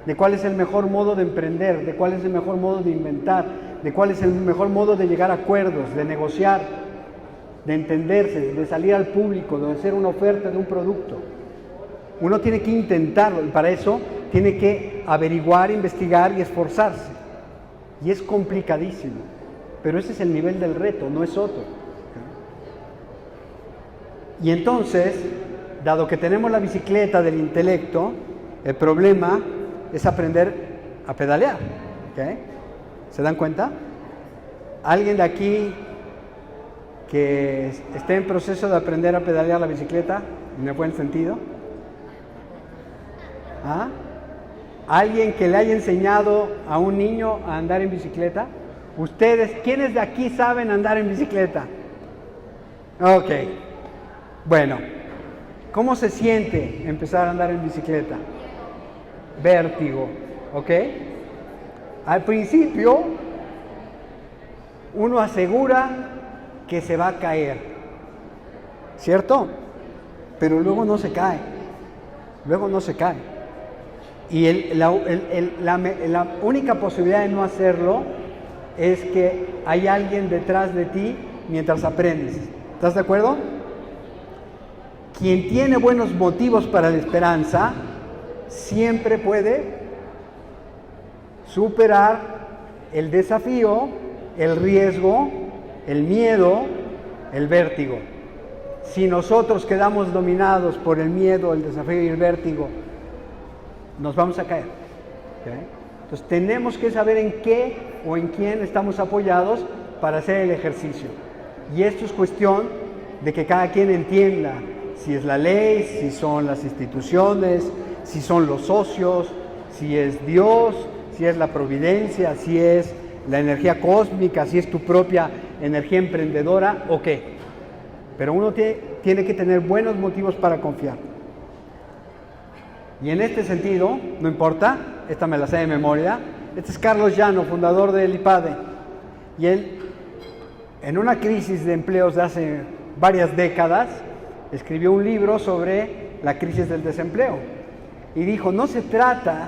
De cuál es el mejor modo de emprender, de cuál es el mejor modo de inventar, de cuál es el mejor modo de llegar a acuerdos, de negociar, de entenderse, de salir al público, de hacer una oferta de un producto. Uno tiene que intentarlo y para eso tiene que averiguar, investigar y esforzarse. Y es complicadísimo, pero ese es el nivel del reto, no es otro. Y entonces, dado que tenemos la bicicleta del intelecto, El problema es aprender a pedalear. ¿Ok? ¿Se dan cuenta? ¿Alguien de aquí que esté en proceso de aprender a pedalear la bicicleta en el buen sentido? ¿Ah? ¿Alguien que le haya enseñado a un niño a andar en bicicleta? ¿Ustedes, quiénes de aquí saben andar en bicicleta? Ok. Bueno, ¿cómo se siente empezar a andar en bicicleta? Vértigo, ¿ok? Al principio, uno asegura que se va a caer, ¿cierto? Pero luego no se cae, luego no se cae. Y la única posibilidad de no hacerlo es que hay alguien detrás de ti mientras aprendes. ¿Estás de acuerdo? Quien tiene buenos motivos para la esperanza siempre puede superar el desafío, el riesgo, el miedo, el vértigo. Si nosotros quedamos dominados por el miedo, el desafío y el vértigo, nos vamos a caer. ¿Okay? Entonces tenemos que saber en qué o en quién estamos apoyados para hacer el ejercicio. Y esto es cuestión de que cada quien entienda si es la ley, si son las instituciones, si son los socios, si es Dios, si es la providencia, si es la energía cósmica, si es tu propia energía emprendedora o qué. Pero uno tiene que tener buenos motivos para confiar. Y en este sentido, no importa, esta me la sé de memoria, este es Carlos Llano, fundador del IPADE, y él, en una crisis de empleos de hace varias décadas, escribió un libro sobre la crisis del desempleo, y dijo, no se trata,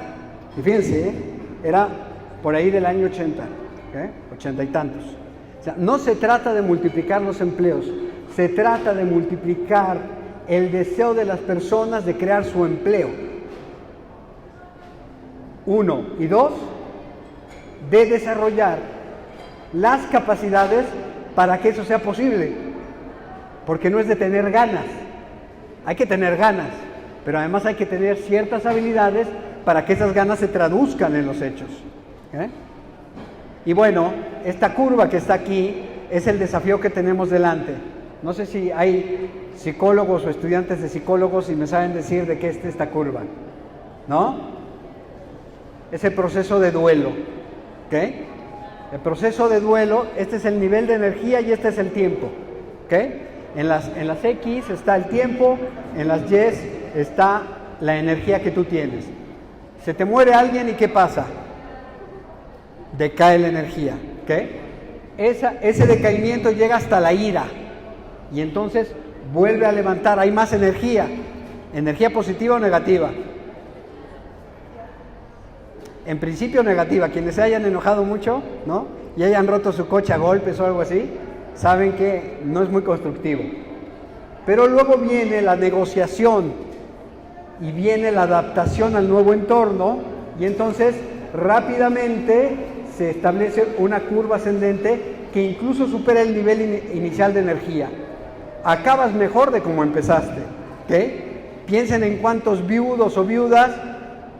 y fíjense, era por ahí del año 80, ¿okay? 80 y tantos, o sea, no se trata de multiplicar los empleos, se trata de multiplicar el deseo de las personas de crear su empleo. 1 y 2, de desarrollar las capacidades para que eso sea posible, porque no es de tener ganas, hay que tener ganas, pero además hay que tener ciertas habilidades para que esas ganas se traduzcan en los hechos. ¿Okay? Y bueno, esta curva que está aquí es el desafío que tenemos delante. No sé si hay psicólogos o estudiantes de psicólogos y me saben decir de qué es esta curva, ¿no? Es el proceso de duelo, ¿ok? El proceso de duelo, este es el nivel de energía y este es el tiempo, ¿ok? En las X está el tiempo, en las Y está la energía que tú tienes. Se te muere alguien y ¿qué pasa? Decae la energía, ¿ok? Ese decaimiento llega hasta la ira y entonces vuelve a levantar, hay más energía positiva o negativa. En principio negativa, quienes se hayan enojado mucho, ¿no? Y hayan roto su coche a golpes o algo así, saben que no es muy constructivo. Pero luego viene la negociación y viene la adaptación al nuevo entorno y entonces rápidamente se establece una curva ascendente que incluso supera el nivel inicial de energía. Acabas mejor de como empezaste, ¿ok? Piensen en cuántos viudos o viudas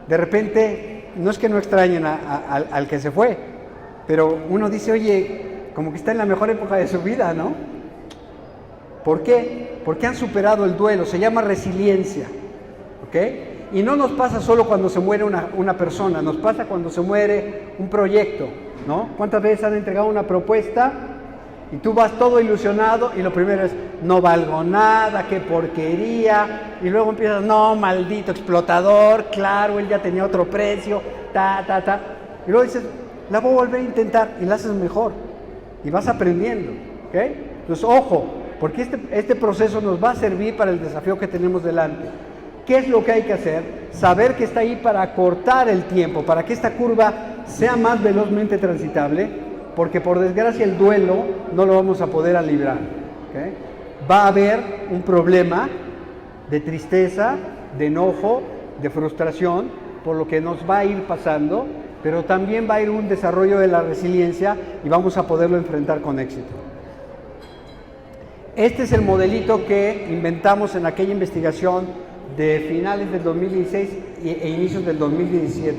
de repente... No es que no extrañen al que se fue, pero uno dice, oye, como que está en la mejor época de su vida, ¿no? ¿Por qué? Porque han superado el duelo, se llama resiliencia, ¿ok? Y no nos pasa solo cuando se muere una persona, nos pasa cuando se muere un proyecto, ¿no? ¿Cuántas veces han entregado una propuesta y tú vas todo ilusionado y lo primero es, no valgo nada, qué porquería, y luego empiezas, no, maldito explotador, claro, él ya tenía otro precio, y luego dices, la voy a volver a intentar y la haces mejor, y vas aprendiendo, ¿ok? Entonces, ojo, porque este proceso nos va a servir para el desafío que tenemos delante. ¿Qué es lo que hay que hacer? Saber que está ahí para acortar el tiempo, para que esta curva sea más velozmente transitable, porque por desgracia el duelo no lo vamos a poder librar, ¿okay? Va a haber un problema de tristeza, de enojo, de frustración, por lo que nos va a ir pasando, pero también va a ir un desarrollo de la resiliencia y vamos a poderlo enfrentar con éxito. Este es el modelito que inventamos en aquella investigación de finales del 2016 e inicios del 2017.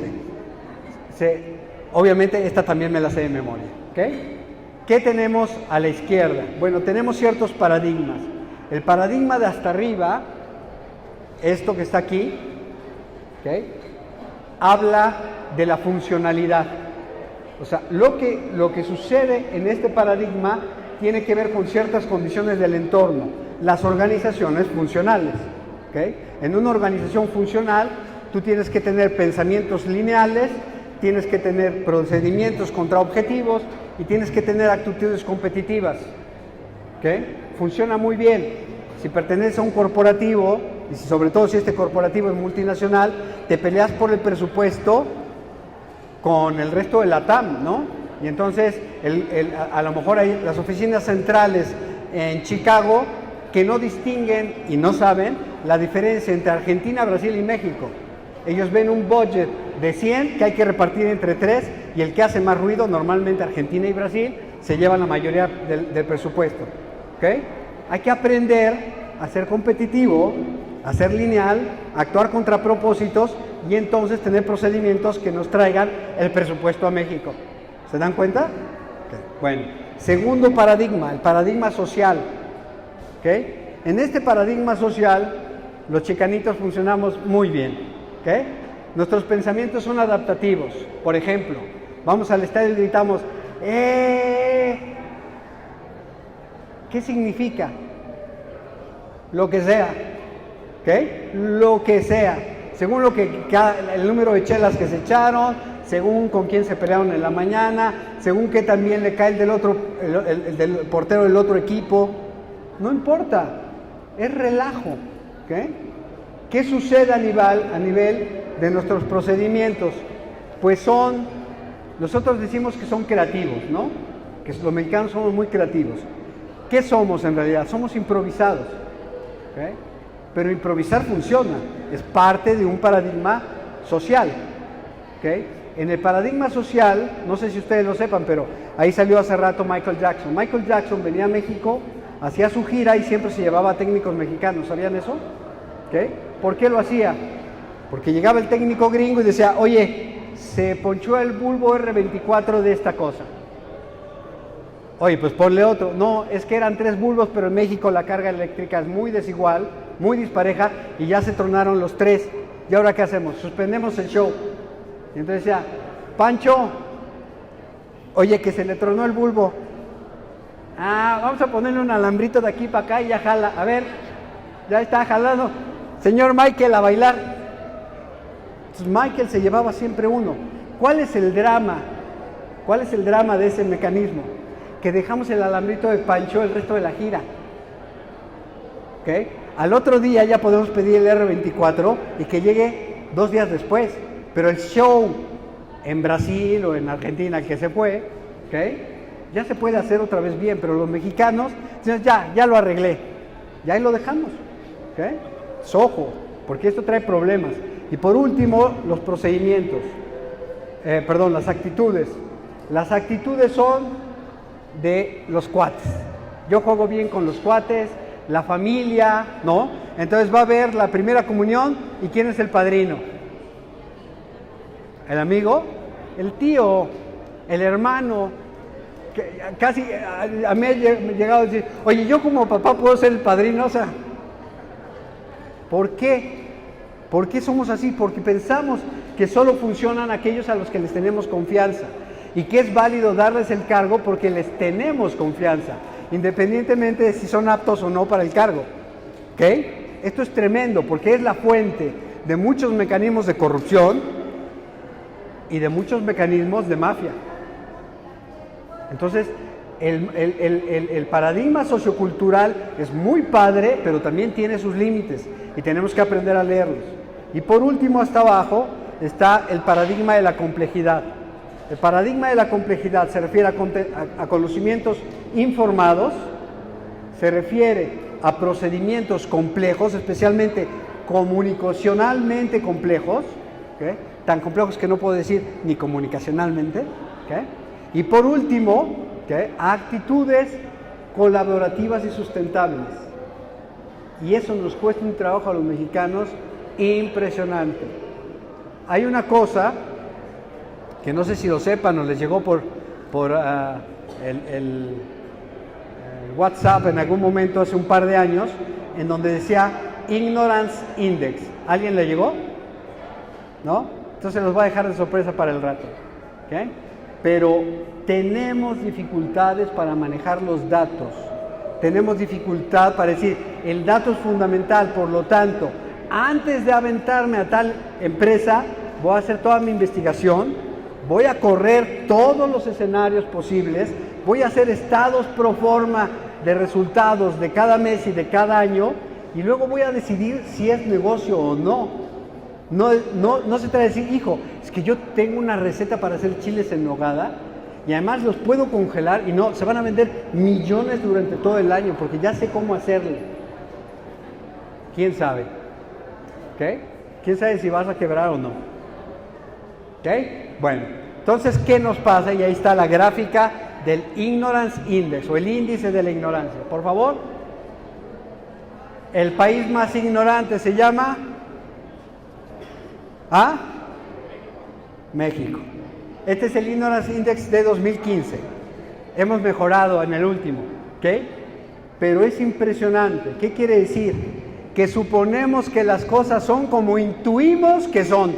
Obviamente esta también me la sé de memoria. ¿Okay? ¿Qué tenemos a la izquierda? Bueno, tenemos ciertos paradigmas. El paradigma de hasta arriba, esto que está aquí, ¿okay?, habla de la funcionalidad. O sea, lo que sucede en este paradigma tiene que ver con ciertas condiciones del entorno, las organizaciones funcionales. ¿Okay? En una organización funcional, tú tienes que tener pensamientos lineales, tienes que tener procedimientos contra objetivos y tienes que tener actitudes competitivas. ¿Okay? Funciona muy bien. Si perteneces a un corporativo, y sobre todo si este corporativo es multinacional, te peleas por el presupuesto con el resto de la TAM, ¿no? Y entonces, a lo mejor hay las oficinas centrales en Chicago que no distinguen y no saben la diferencia entre Argentina, Brasil y México. Ellos ven un budget de 100 que hay que repartir entre 3 y el que hace más ruido, normalmente Argentina y Brasil, se llevan la mayoría del presupuesto. ¿Okay? Hay que aprender a ser competitivo, a ser lineal, a actuar contra propósitos y entonces tener procedimientos que nos traigan el presupuesto a México. ¿Se dan cuenta? Okay. Bueno, segundo paradigma, el paradigma social. ¿Okay? En este paradigma social, los chicanitos funcionamos muy bien. ¿Okay? Nuestros pensamientos son adaptativos. Por ejemplo, vamos al estadio y gritamos, ¿qué significa? Lo que sea. ¿Okay? Lo que sea. Según el número de chelas que se echaron, según con quién se pelearon en la mañana, según que también le cae el del portero del otro equipo. No importa, es relajo. ¿Okay? ¿Qué sucede a nivel de nuestros procedimientos? Pues nosotros decimos que son creativos, ¿no? Que los mexicanos somos muy creativos. ¿Qué somos en realidad? Somos improvisados. ¿Okay? Pero improvisar funciona, es parte de un paradigma social. ¿Okay? En el paradigma social, no sé si ustedes lo sepan, pero ahí salió hace rato Michael Jackson. Michael Jackson venía a México, hacía su gira y siempre se llevaba a técnicos mexicanos, ¿sabían eso? ¿Okay? ¿Por qué lo hacía? Porque llegaba el técnico gringo y decía, oye, se ponchó el bulbo R24 de esta cosa. Oye, pues ponle otro. No, es que eran 3 bulbos, pero en México la carga eléctrica es muy desigual, muy dispareja, y ya se tronaron los 3. ¿Y ahora qué hacemos? Suspendemos el show. Y entonces decía, Pancho, oye, que se le tronó el bulbo. Vamos a ponerle un alambrito de aquí para acá y ya jala. A ver, ya está jalando. Señor Michael, a bailar. Entonces Michael se llevaba siempre uno. ¿Cuál es el drama? ¿Cuál es el drama de ese mecanismo? Que dejamos el alambrito de Pancho el resto de la gira. ¿Okay? Al otro día ya podemos pedir el R24 y que llegue 2 días después. Pero el show en Brasil o en Argentina, el que se fue, ¿okay?, ya se puede hacer otra vez bien, pero los mexicanos dicen, ya lo arreglé, ya ahí lo dejamos. ¿Okay? Ojo, porque esto trae problemas. Y por último, los procedimientos, las actitudes. Las actitudes son de los cuates. Yo juego bien con los cuates, la familia, ¿no? Entonces va a haber la primera comunión, ¿y quién es el padrino? ¿El amigo? El tío, el hermano. Que casi a mí ha llegado a decir, oye, yo como papá puedo ser el padrino, o sea, ¿por qué? ¿Por qué somos así? Porque pensamos que solo funcionan aquellos a los que les tenemos confianza y que es válido darles el cargo porque les tenemos confianza, independientemente de si son aptos o no para el cargo. ¿Ok? Esto es tremendo porque es la fuente de muchos mecanismos de corrupción y de muchos mecanismos de mafia. Entonces, el paradigma sociocultural es muy padre, pero también tiene sus límites y tenemos que aprender a leerlos. Y por último, hasta abajo, está el paradigma de la complejidad. El paradigma de la complejidad se refiere a conocimientos informados, se refiere a procedimientos complejos, especialmente comunicacionalmente complejos, ¿okay?, tan complejos que no puedo decir ni comunicacionalmente, ¿okay?, y por último, ¿okay?, a actitudes colaborativas y sustentables. Y eso nos cuesta un trabajo a los mexicanos impresionante. Hay una cosa que no sé si lo sepan o les llegó por el WhatsApp en algún momento hace un par de años, en donde decía Ignorance Index. ¿Alguien le llegó? ¿No? Entonces los voy a dejar de sorpresa para el rato. ¿Okay? Pero tenemos dificultades para manejar los datos. Tenemos dificultad para decir, el dato es fundamental, por lo tanto, antes de aventarme a tal empresa, voy a hacer toda mi investigación, voy a correr todos los escenarios posibles, voy a hacer estados pro forma de resultados de cada mes y de cada año, y luego voy a decidir si es negocio o no. No se trata de decir, hijo, es que yo tengo una receta para hacer chiles en nogada, y además los puedo congelar y no, se van a vender millones durante todo el año porque ya sé cómo hacerle. ¿Quién sabe? ¿Okay? ¿Quién sabe si vas a quebrar o no? ¿Okay? Bueno, entonces, ¿qué nos pasa? Y ahí está la gráfica del Ignorance Index o el índice de la ignorancia. Por favor. El país más ignorante se llama México. Este es el Ignorance Index de 2015. Hemos mejorado en el último, ¿ok? Pero es impresionante. ¿Qué quiere decir? Que suponemos que las cosas son como intuimos que son.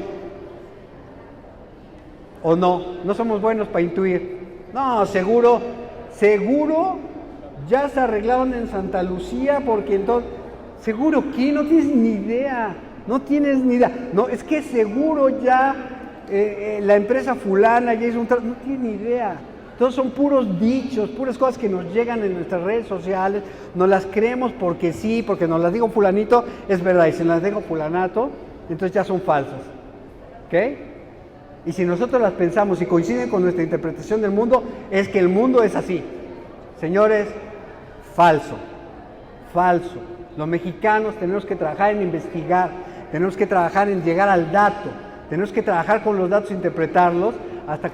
¿O no? No somos buenos para intuir. No, seguro ya se arreglaron en Santa Lucía porque entonces, seguro que no tienes ni idea. No tienes ni idea. No, es que seguro ya la empresa fulana ya hizo un trato. No tienes ni idea. Todos son puros dichos, puras cosas que nos llegan en nuestras redes sociales. Nos las creemos porque sí, porque nos las digo fulanito, es verdad. Y si nos las digo fulanato, entonces ya son falsas. ¿Ok? Y si nosotros las pensamos y coinciden con nuestra interpretación del mundo, es que el mundo es así. Señores, falso. Falso. Los mexicanos tenemos que trabajar en investigar, tenemos que trabajar en llegar al dato, tenemos que trabajar con los datos, interpretarlos, hasta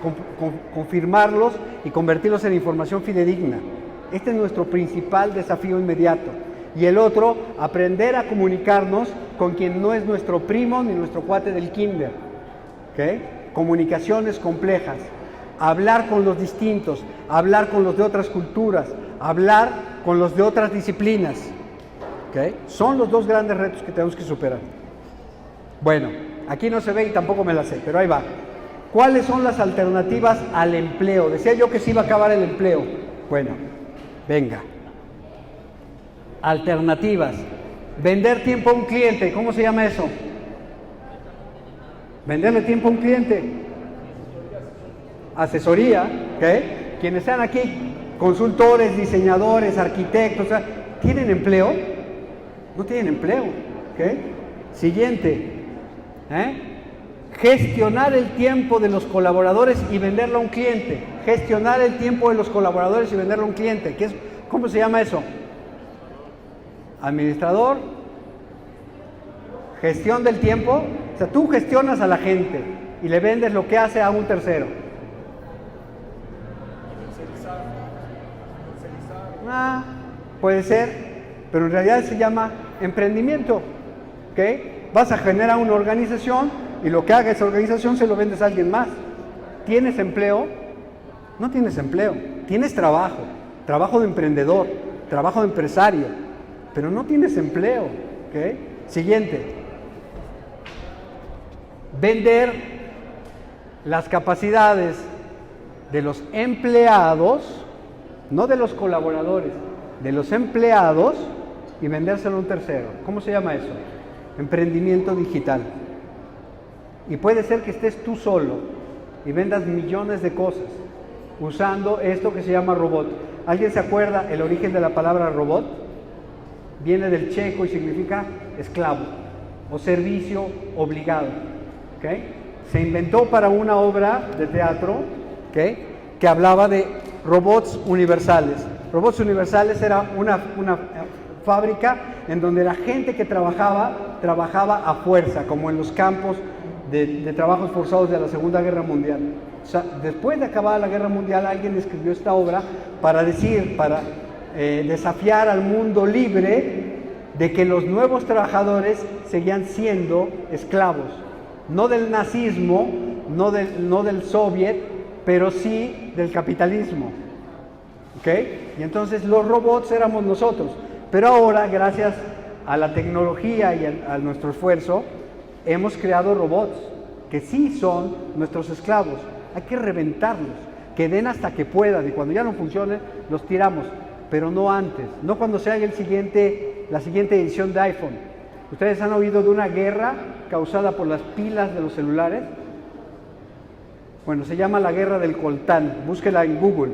confirmarlos y convertirlos en información fidedigna. Este es nuestro principal desafío inmediato. Y el otro, aprender a comunicarnos con quien no es nuestro primo ni nuestro cuate del kinder. ¿Okay? Comunicaciones complejas, hablar con los distintos, hablar con los de otras culturas, hablar con los de otras disciplinas. ¿Okay? Son los dos grandes retos que tenemos que superar. Bueno, aquí no se ve y tampoco me la sé, pero ahí va. ¿Cuáles son las alternativas al empleo? Decía yo que se iba a acabar el empleo. Bueno, venga. Alternativas. Vender tiempo a un cliente, ¿cómo se llama eso? Venderle tiempo a un cliente. Asesoría, ¿ok? Quienes están aquí, consultores, diseñadores, arquitectos, ¿tienen empleo? No tienen empleo, ¿ok? Siguiente. Gestionar el tiempo de los colaboradores y venderlo a un cliente. Gestionar el tiempo de los colaboradores y venderlo a un cliente. ¿Cómo se llama eso? Administrador. Gestión del tiempo. O sea, tú gestionas a la gente y le vendes lo que hace a un tercero. Puede ser, pero en realidad se llama emprendimiento. ¿Ok? Vas a generar una organización y lo que haga esa organización se lo vendes a alguien más. ¿Tienes empleo? No tienes empleo. Tienes trabajo, trabajo de emprendedor, trabajo de empresario, pero no tienes empleo. ¿Okay? Siguiente. Vender las capacidades de los empleados, no de los colaboradores, de los empleados y vendérselo a un tercero. ¿Cómo se llama eso? Emprendimiento digital. Y puede ser que estés tú solo y vendas millones de cosas usando esto que se llama robot. ¿Alguien se acuerda el origen de la palabra robot? Viene del checo y significa esclavo o servicio obligado. ¿Okay? Se inventó para una obra de teatro, ¿okay?, que hablaba de robots universales. Robots universales era una fábrica en donde la gente que trabajaba a fuerza, como en los campos de trabajos forzados de la Segunda Guerra Mundial. O sea, después de acabar la Guerra Mundial, alguien escribió esta obra para desafiar al mundo libre de que los nuevos trabajadores seguían siendo esclavos, no del nazismo, no del soviet, pero sí del capitalismo. ¿Ok? Y entonces los robots éramos nosotros. Pero ahora, gracias a la tecnología y a nuestro esfuerzo, hemos creado robots que sí son nuestros esclavos. Hay que reventarlos, que den hasta que puedan, y cuando ya no funcionen, los tiramos, pero no antes, no cuando se haga la siguiente edición de iPhone. ¿Ustedes han oído de una guerra causada por las pilas de los celulares? Bueno, se llama la guerra del coltán, búsquela en Google.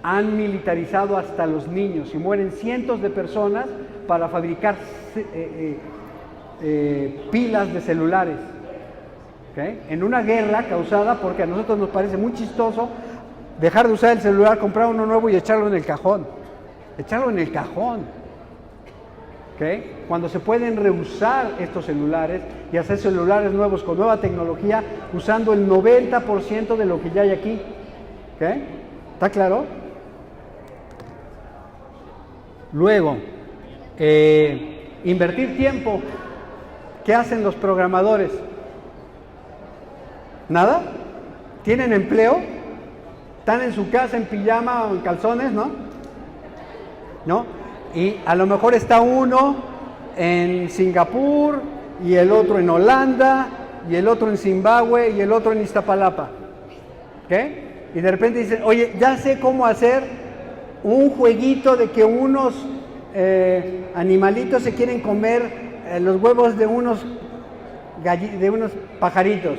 Han militarizado hasta los niños y mueren cientos de personas para fabricar pilas de celulares. ¿Okay? En una guerra causada porque a nosotros nos parece muy chistoso dejar de usar el celular, comprar uno nuevo y echarlo en el cajón. Echarlo en el cajón. ¿Okay? Cuando se pueden reusar estos celulares y hacer celulares nuevos con nueva tecnología usando el 90% de lo que ya hay aquí. ¿Okay? ¿Está claro? Luego, invertir tiempo. ¿Qué hacen los programadores? ¿Nada? ¿Tienen empleo? ¿Están en su casa en pijama o en calzones, no? ¿No? Y a lo mejor está uno en Singapur y el otro en Holanda y el otro en Zimbabue y el otro en Iztapalapa. ¿Qué? Y de repente dicen, oye, ya sé cómo hacer un jueguito de que unos animalitos se quieren comer los huevos de unos pajaritos.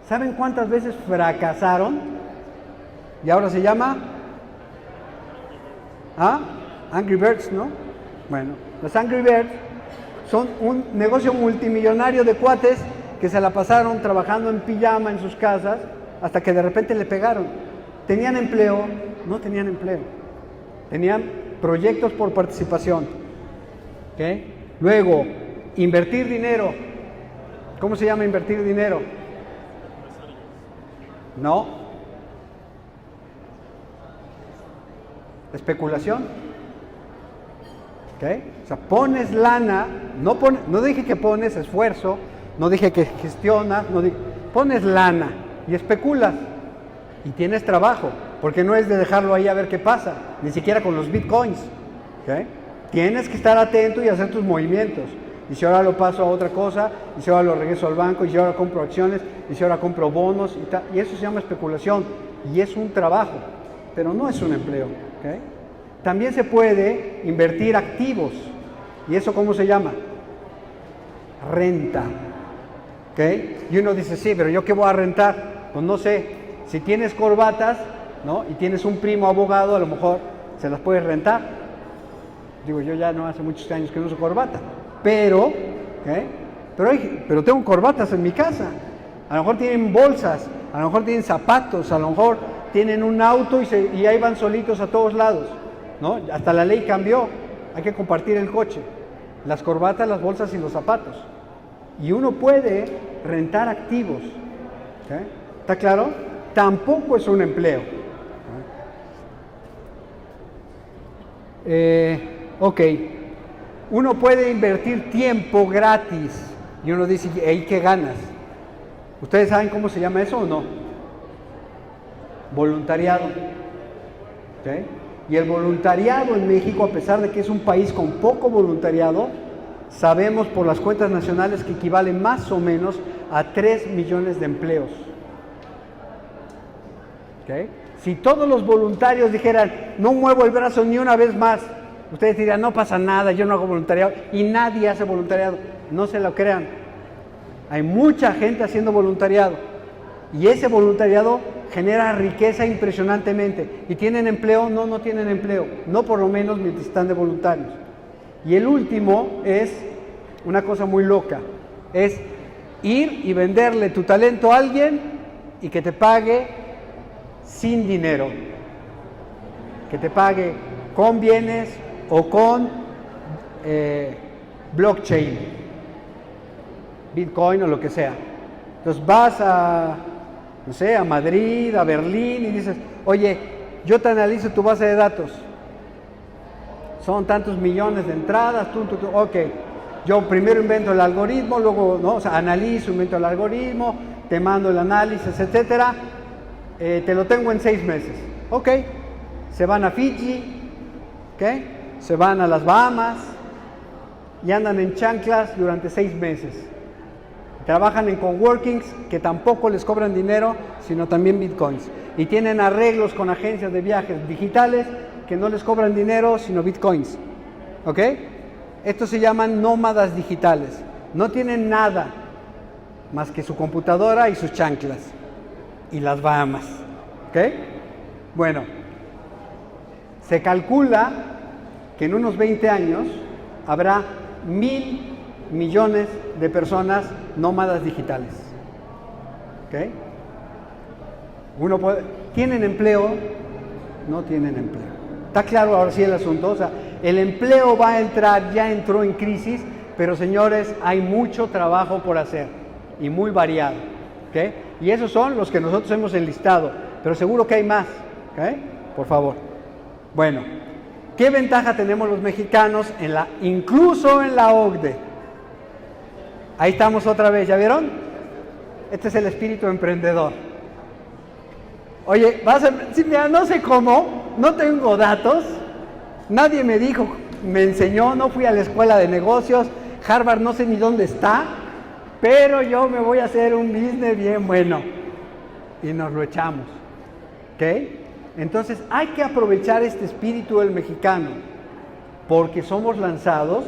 ¿Saben cuántas veces fracasaron? Y ahora se llama Angry Birds, ¿no? Bueno, los Angry Birds son un negocio multimillonario de cuates que se la pasaron trabajando en pijama en sus casas hasta que de repente le pegaron. ¿Tenían empleo? No tenían empleo. Tenían proyectos por participación. ¿Okay? Luego, invertir dinero. ¿Cómo se llama invertir dinero? No. Especulación. ¿Okay? O sea, pones lana, no dije que pones esfuerzo, no dije que gestionas, pones lana y especulas y tienes trabajo, porque no es de dejarlo ahí a ver qué pasa, ni siquiera con los bitcoins. ¿Okay? Tienes que estar atento y hacer tus movimientos. Y si ahora lo paso a otra cosa, y si ahora lo regreso al banco, y si ahora compro acciones, y si ahora compro bonos, y eso se llama especulación, y es un trabajo, pero no es un empleo. ¿Okay? También se puede invertir activos, y eso ¿cómo se llama? Renta. ¿Okay? Y uno dice, sí, pero ¿yo qué voy a rentar? Pues no sé, si tienes corbatas, ¿no? Y tienes un primo abogado, a lo mejor se las puedes rentar. Digo, yo ya no hace muchos años que no uso corbata, pero, ¿okay? pero tengo corbatas en mi casa. A lo mejor tienen bolsas, a lo mejor tienen zapatos, a lo mejor tienen un auto y ahí van solitos a todos lados, ¿no? Hasta la ley cambió, hay que compartir el coche, las corbatas, las bolsas y los zapatos. Y uno puede rentar activos. ¿Okay? ¿Está claro? Tampoco es un empleo. Ok, uno puede invertir tiempo gratis y uno dice, ¿y qué ganas? ¿Ustedes saben cómo se llama eso o no? Voluntariado. ¿Okay? Y el voluntariado en México, a pesar de que es un país con poco voluntariado, sabemos por las cuentas nacionales que equivale más o menos a 3 millones de empleos. ¿Okay? Si todos los voluntarios dijeran, no muevo el brazo ni una vez más, ustedes dirían, no pasa nada, yo no hago voluntariado, y nadie hace voluntariado. No se lo crean. Hay mucha gente haciendo voluntariado, y ese voluntariado genera riqueza impresionantemente. ¿Y tienen empleo? No, no tienen empleo, no por lo menos mientras están de voluntarios. Y el último es una cosa muy loca, es ir y venderle tu talento a alguien y que te pague sin dinero, que te pague con bienes o con blockchain, Bitcoin o lo que sea. Entonces vas a, no sé, a Madrid, a Berlín y dices, oye, yo te analizo tu base de datos, son tantos millones de entradas, ok. Yo primero invento el algoritmo, luego, ¿no? O sea, analizo, invento el algoritmo, te mando el análisis, etcétera. Te lo tengo en 6 meses. Ok. Se van a Fiji, ¿ok? Se van a las Bahamas y andan en chanclas durante 6 meses. Trabajan en coworkings que tampoco les cobran dinero, sino también bitcoins. Y tienen arreglos con agencias de viajes digitales que no les cobran dinero, sino bitcoins. ¿Ok? Estos se llaman nómadas digitales. No tienen nada más que su computadora y sus chanclas. Y las Bahamas. ¿Ok? Bueno, se calcula que en unos 20 años habrá 1,000 millones de personas nómadas digitales. ¿Ok? ¿Tienen empleo? No tienen empleo. ¿Está claro ahora sí el asunto? O sea, el empleo va a entrar, ya entró en crisis, pero señores, hay mucho trabajo por hacer y muy variado. ¿Ok? Y esos son los que nosotros hemos enlistado, pero seguro que hay más. ¿Ok? Por favor. Bueno, ¿qué ventaja tenemos los mexicanos incluso en la OCDE? Ahí estamos otra vez, ¿ya vieron? Este es el espíritu emprendedor. Oye, mira, no sé cómo, no tengo datos, nadie me dijo, me enseñó, no fui a la escuela de negocios, Harvard no sé ni dónde está, pero yo me voy a hacer un business bien bueno. Y nos lo echamos. ¿Ok? Entonces hay que aprovechar este espíritu del mexicano, porque somos lanzados,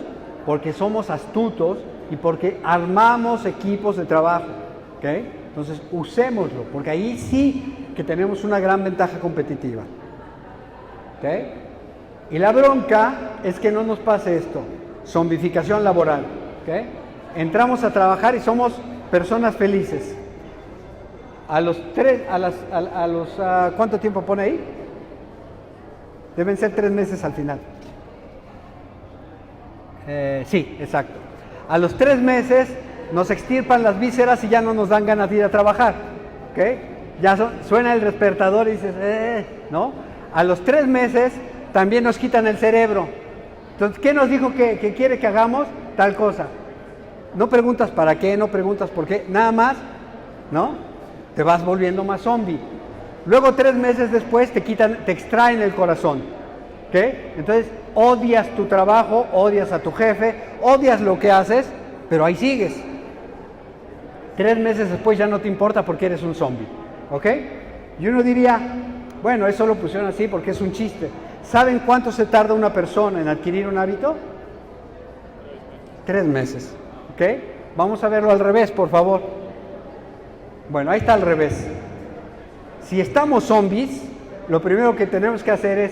porque somos astutos y porque armamos equipos de trabajo. ¿Ok? Entonces usémoslo, porque ahí sí que tenemos una gran ventaja competitiva. ¿Ok? Y la bronca es que no nos pase esto, zombificación laboral. ¿Ok? Entramos a trabajar y somos personas felices. ¿Cuánto tiempo pone ahí? Deben ser 3 meses al final. Sí, exacto. A los 3 meses nos extirpan las vísceras y ya no nos dan ganas de ir a trabajar. ¿Ok? Ya suena el despertador y dices, ¿no? A los 3 meses también nos quitan el cerebro. Entonces, ¿qué nos dijo que quiere que hagamos? Tal cosa. No preguntas para qué, no preguntas por qué, nada más, ¿no? Te vas volviendo más zombie. Luego 3 meses después te extraen el corazón. ¿Ok? Entonces odias tu trabajo, odias a tu jefe, odias lo que haces, pero ahí sigues. 3 meses después ya no te importa porque eres un zombie. ¿Ok? Y uno diría, bueno, eso lo pusieron así porque es un chiste. ¿Saben cuánto se tarda una persona en adquirir un hábito? 3 meses. ¿Ok? Vamos a verlo al revés, por favor. Bueno, ahí está al revés. Si estamos zombies, lo primero que tenemos que hacer es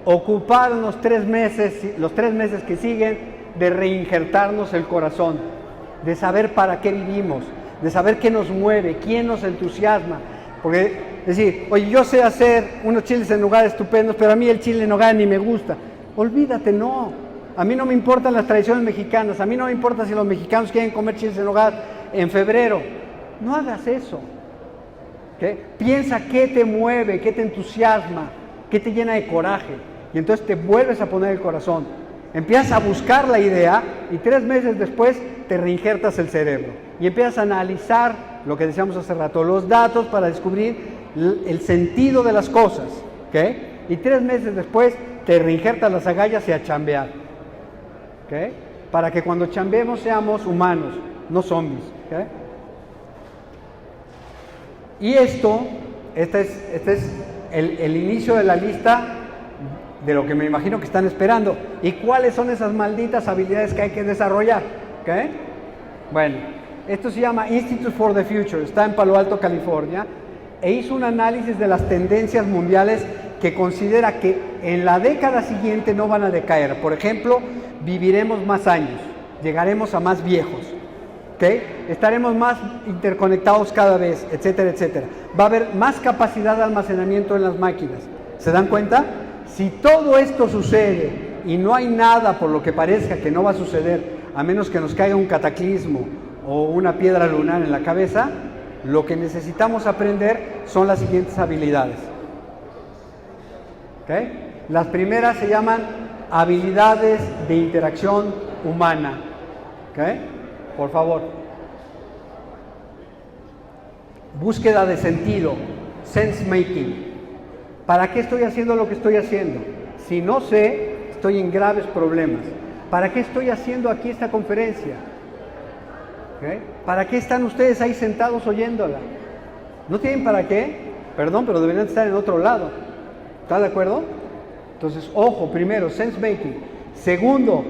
ocupar los 3 meses que siguen de reinjertarnos el corazón, de saber para qué vivimos, de saber qué nos mueve, quién nos entusiasma. Porque decir, oye, yo sé hacer unos chiles en nogada estupendos, pero a mí el chile en nogada ni me gusta. Olvídate, no. A mí no me importan las tradiciones mexicanas, a mí no me importa si los mexicanos quieren comer chiles en nogada en febrero. No hagas eso. ¿Okay? Piensa qué te mueve, qué te entusiasma, qué te llena de coraje. Y entonces te vuelves a poner el corazón. Empiezas a buscar la idea y 3 meses después te reinjertas el cerebro. Y empiezas a analizar lo que decíamos hace rato, los datos para descubrir el sentido de las cosas. ¿Okay? Y 3 meses después te reinjertas las agallas y a chambear. ¿Okay? Para que cuando chambeemos seamos humanos, no zombies. ¿Okay? Y este es el inicio de la lista de lo que me imagino que están esperando. ¿Y cuáles son esas malditas habilidades que hay que desarrollar? ¿Okay? Bueno, esto se llama Institute for the Future, está en Palo Alto, California, e hizo un análisis de las tendencias mundiales que considera que en la década siguiente no van a decaer. Por ejemplo, viviremos más años, llegaremos a más viejos. ¿Okay? Estaremos más interconectados cada vez, etcétera, etcétera. Va a haber más capacidad de almacenamiento en las máquinas. ¿Se dan cuenta? Si todo esto sucede y no hay nada por lo que parezca que no va a suceder, a menos que nos caiga un cataclismo o una piedra lunar en la cabeza, lo que necesitamos aprender son las siguientes habilidades. ¿Okay? Las primeras se llaman habilidades de interacción humana. ¿Ok? Por favor. Búsqueda de sentido, sense making. ¿Para qué estoy haciendo lo que estoy haciendo? Si no sé, estoy en graves problemas. ¿Para qué estoy haciendo aquí esta conferencia? ¿Okay? ¿Para qué están ustedes ahí sentados oyéndola? ¿No tienen para qué? Perdón, pero deberían estar en otro lado. ¿Está de acuerdo? Entonces, ojo, primero, sense making. Segundo,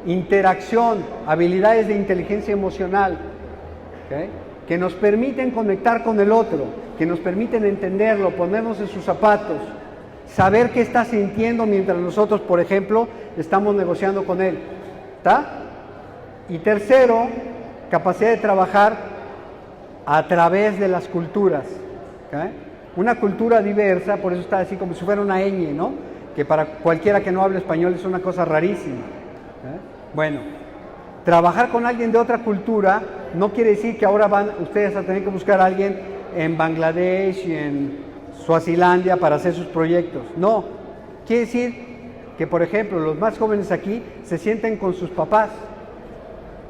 interacción, habilidades de inteligencia emocional. ¿Okay? Que nos permiten conectar con el otro, que nos permiten entenderlo, ponernos en sus zapatos, saber qué está sintiendo mientras nosotros, por ejemplo, estamos negociando con él. ¿Está? Y tercero, capacidad de trabajar a través de las culturas. ¿Okay? Una cultura diversa, por eso está así como si fuera una ñ, ¿no? Que para cualquiera que no hable español es una cosa rarísima. ¿Okay? Bueno, trabajar con alguien de otra cultura no quiere decir que ahora van ustedes a tener que buscar a alguien en Bangladesh y en Suazilandia para hacer sus proyectos. No, quiere decir que, por ejemplo, los más jóvenes aquí se sienten con sus papás,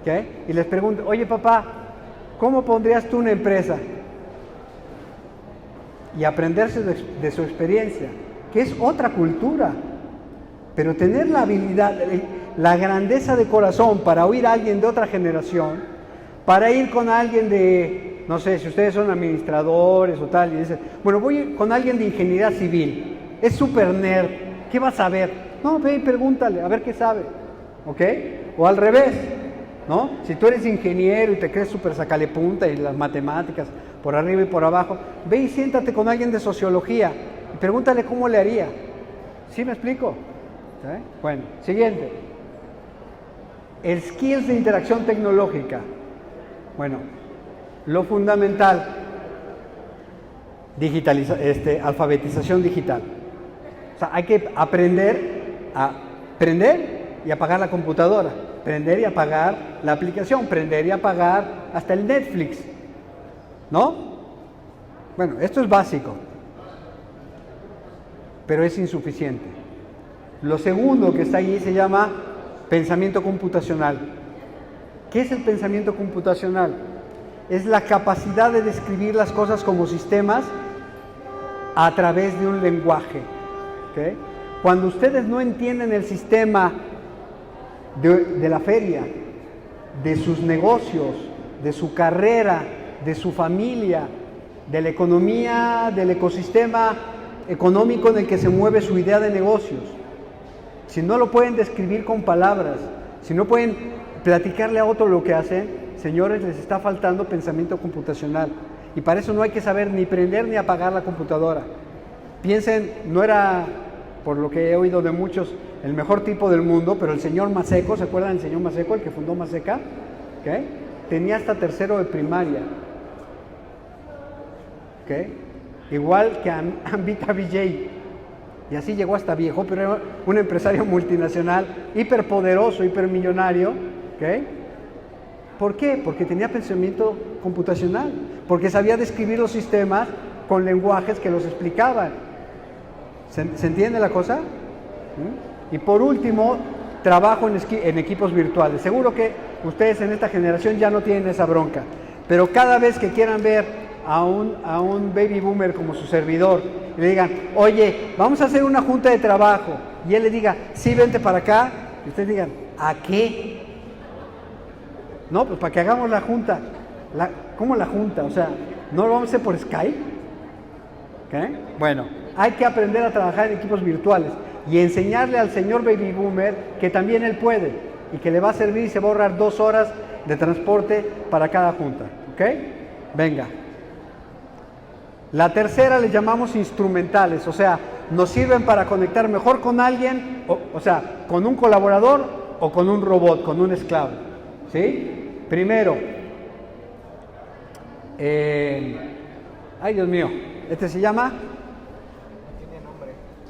¿okay? Y les preguntan, oye papá, ¿cómo pondrías tú una empresa? Y aprenderse de su experiencia, que es otra cultura, pero tener la habilidad, la grandeza de corazón para oír a alguien de otra generación, para ir con alguien de, no sé, si ustedes son administradores o tal, y dicen, bueno, voy con alguien de ingeniería civil, es súper nerd, ¿qué va a saber? No, ve y pregúntale, a ver qué sabe, ¿ok? O al revés, ¿no? Si tú eres ingeniero y te crees súper sacalepunta y las matemáticas por arriba y por abajo, ve y siéntate con alguien de sociología y pregúntale cómo le haría. ¿Sí me explico? ¿Sí? Bueno, siguiente. El skills de interacción tecnológica. Bueno, lo fundamental, alfabetización digital. O sea, hay que aprender a prender y apagar la computadora, prender y apagar la aplicación, prender y apagar hasta el Netflix, ¿no? Bueno, esto es básico, pero es insuficiente. Lo segundo que está allí se llama pensamiento computacional. ¿Qué es el pensamiento computacional? Es la capacidad de describir las cosas como sistemas a través de un lenguaje. ¿Okay? Cuando ustedes no entienden el sistema de la feria, de sus negocios, de su carrera, de su familia, de la economía, del ecosistema económico en el que se mueve su idea de negocios, si no lo pueden describir con palabras, si no pueden platicarle a otro lo que hacen, señores, les está faltando pensamiento computacional. Y para eso no hay que saber ni prender ni apagar la computadora. Piensen, no era, por lo que he oído de muchos, el mejor tipo del mundo, pero el señor Maseco, ¿se acuerdan del señor Maseco, el que fundó Maseca? ¿Okay? Tenía hasta tercero de primaria. ¿Okay? Igual que Ambita Vijay. Y así llegó hasta viejo, pero era un empresario multinacional, hiperpoderoso, hipermillonario. ¿Okay? ¿Por qué? Porque tenía pensamiento computacional, porque sabía describir los sistemas con lenguajes que los explicaban. ¿Se entiende la cosa? Y por último, trabajo en equipos virtuales. Seguro que ustedes en esta generación ya no tienen esa bronca, pero cada vez que quieran ver a un baby boomer como su servidor y le digan, oye, vamos a hacer una junta de trabajo, y él le diga, sí, vente para acá, y ustedes digan, ¿a qué? No, pues para que hagamos la junta. ¿Cómo la junta? O sea, ¿no lo vamos a hacer por Skype? ¿Okay? Bueno, hay que aprender a trabajar en equipos virtuales y enseñarle al señor baby boomer que también él puede y que le va a servir y se va a ahorrar 2 horas de transporte para cada junta. ¿Ok? Venga. La tercera le llamamos instrumentales, o sea, nos sirven para conectar mejor con alguien, o sea, con un colaborador o con un robot, con un esclavo. ¿Sí? Primero, ay Dios mío, este se llama...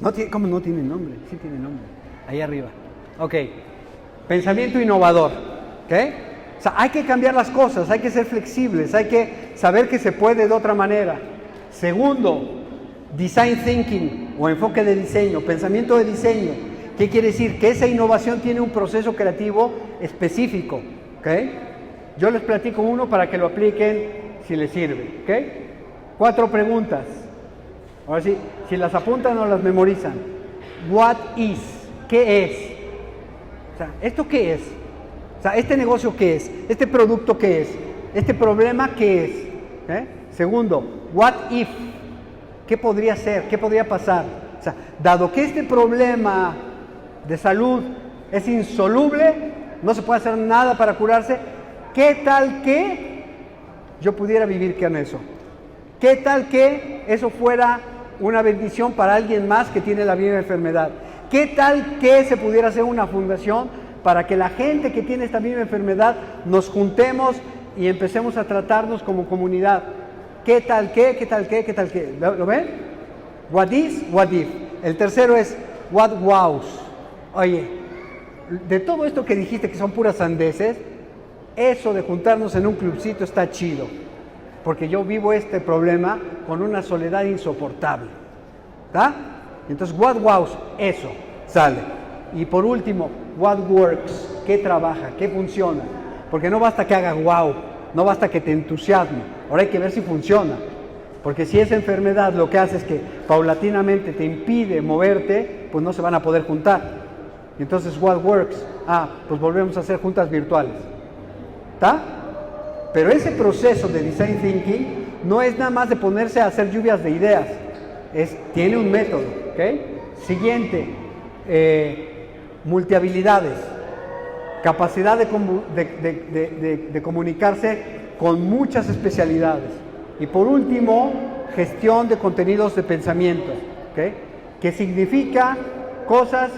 No tiene nombre. ¿Cómo no tiene nombre? Sí tiene nombre. Ahí arriba. Ok. Pensamiento innovador. ¿Ok? O sea, hay que cambiar las cosas, hay que ser flexibles, hay que saber que se puede de otra manera. Segundo, design thinking o enfoque de diseño, pensamiento de diseño, ¿Qué quiere decir? Que esa innovación tiene un proceso creativo específico. ¿Ok? Yo les platico uno para que lo apliquen si les sirve. ¿Ok? 4 preguntas. Ahora sí, si las apuntan o las memorizan. What is? ¿Qué es? O sea, ¿esto qué es? O sea, ¿este negocio qué es? ¿Este producto qué es? ¿Este problema qué es? ¿Eh? Segundo, what if? ¿Qué podría ser? ¿Qué podría pasar? O sea, dado que este problema de salud es insoluble, no se puede hacer nada para curarse, ¿qué tal que yo pudiera vivir con eso? ¿Qué tal que eso fuera una bendición para alguien más que tiene la misma enfermedad? ¿Qué tal que se pudiera hacer una fundación para que la gente que tiene esta misma enfermedad nos juntemos y empecemos a tratarnos como comunidad? ¿Qué tal que? ¿Qué tal que? ¿Qué tal que? ¿Lo ven? What is, what if. El tercero es what wows. Oye, de todo esto que dijiste que son puras sandeces, eso de juntarnos en un clubcito está chido, porque yo vivo este problema con una soledad insoportable. ¿Está? Entonces, what wows, eso sale. Y por último, what works, qué trabaja, qué funciona. Porque no basta que haga wow, no basta que te entusiasme, ahora hay que ver si funciona. Porque si esa enfermedad lo que hace es que paulatinamente te impide moverte, pues no se van a poder juntar. Y entonces, what works? Pues volvemos a hacer juntas virtuales. ¿Está? Pero ese proceso de design thinking no es nada más de ponerse a hacer lluvias de ideas, tiene un método. ¿Okay? Siguiente, multihabilidades, capacidad de comunicarse con muchas especialidades. Y por último, gestión de contenidos de pensamiento, ¿okay? Que significa cosas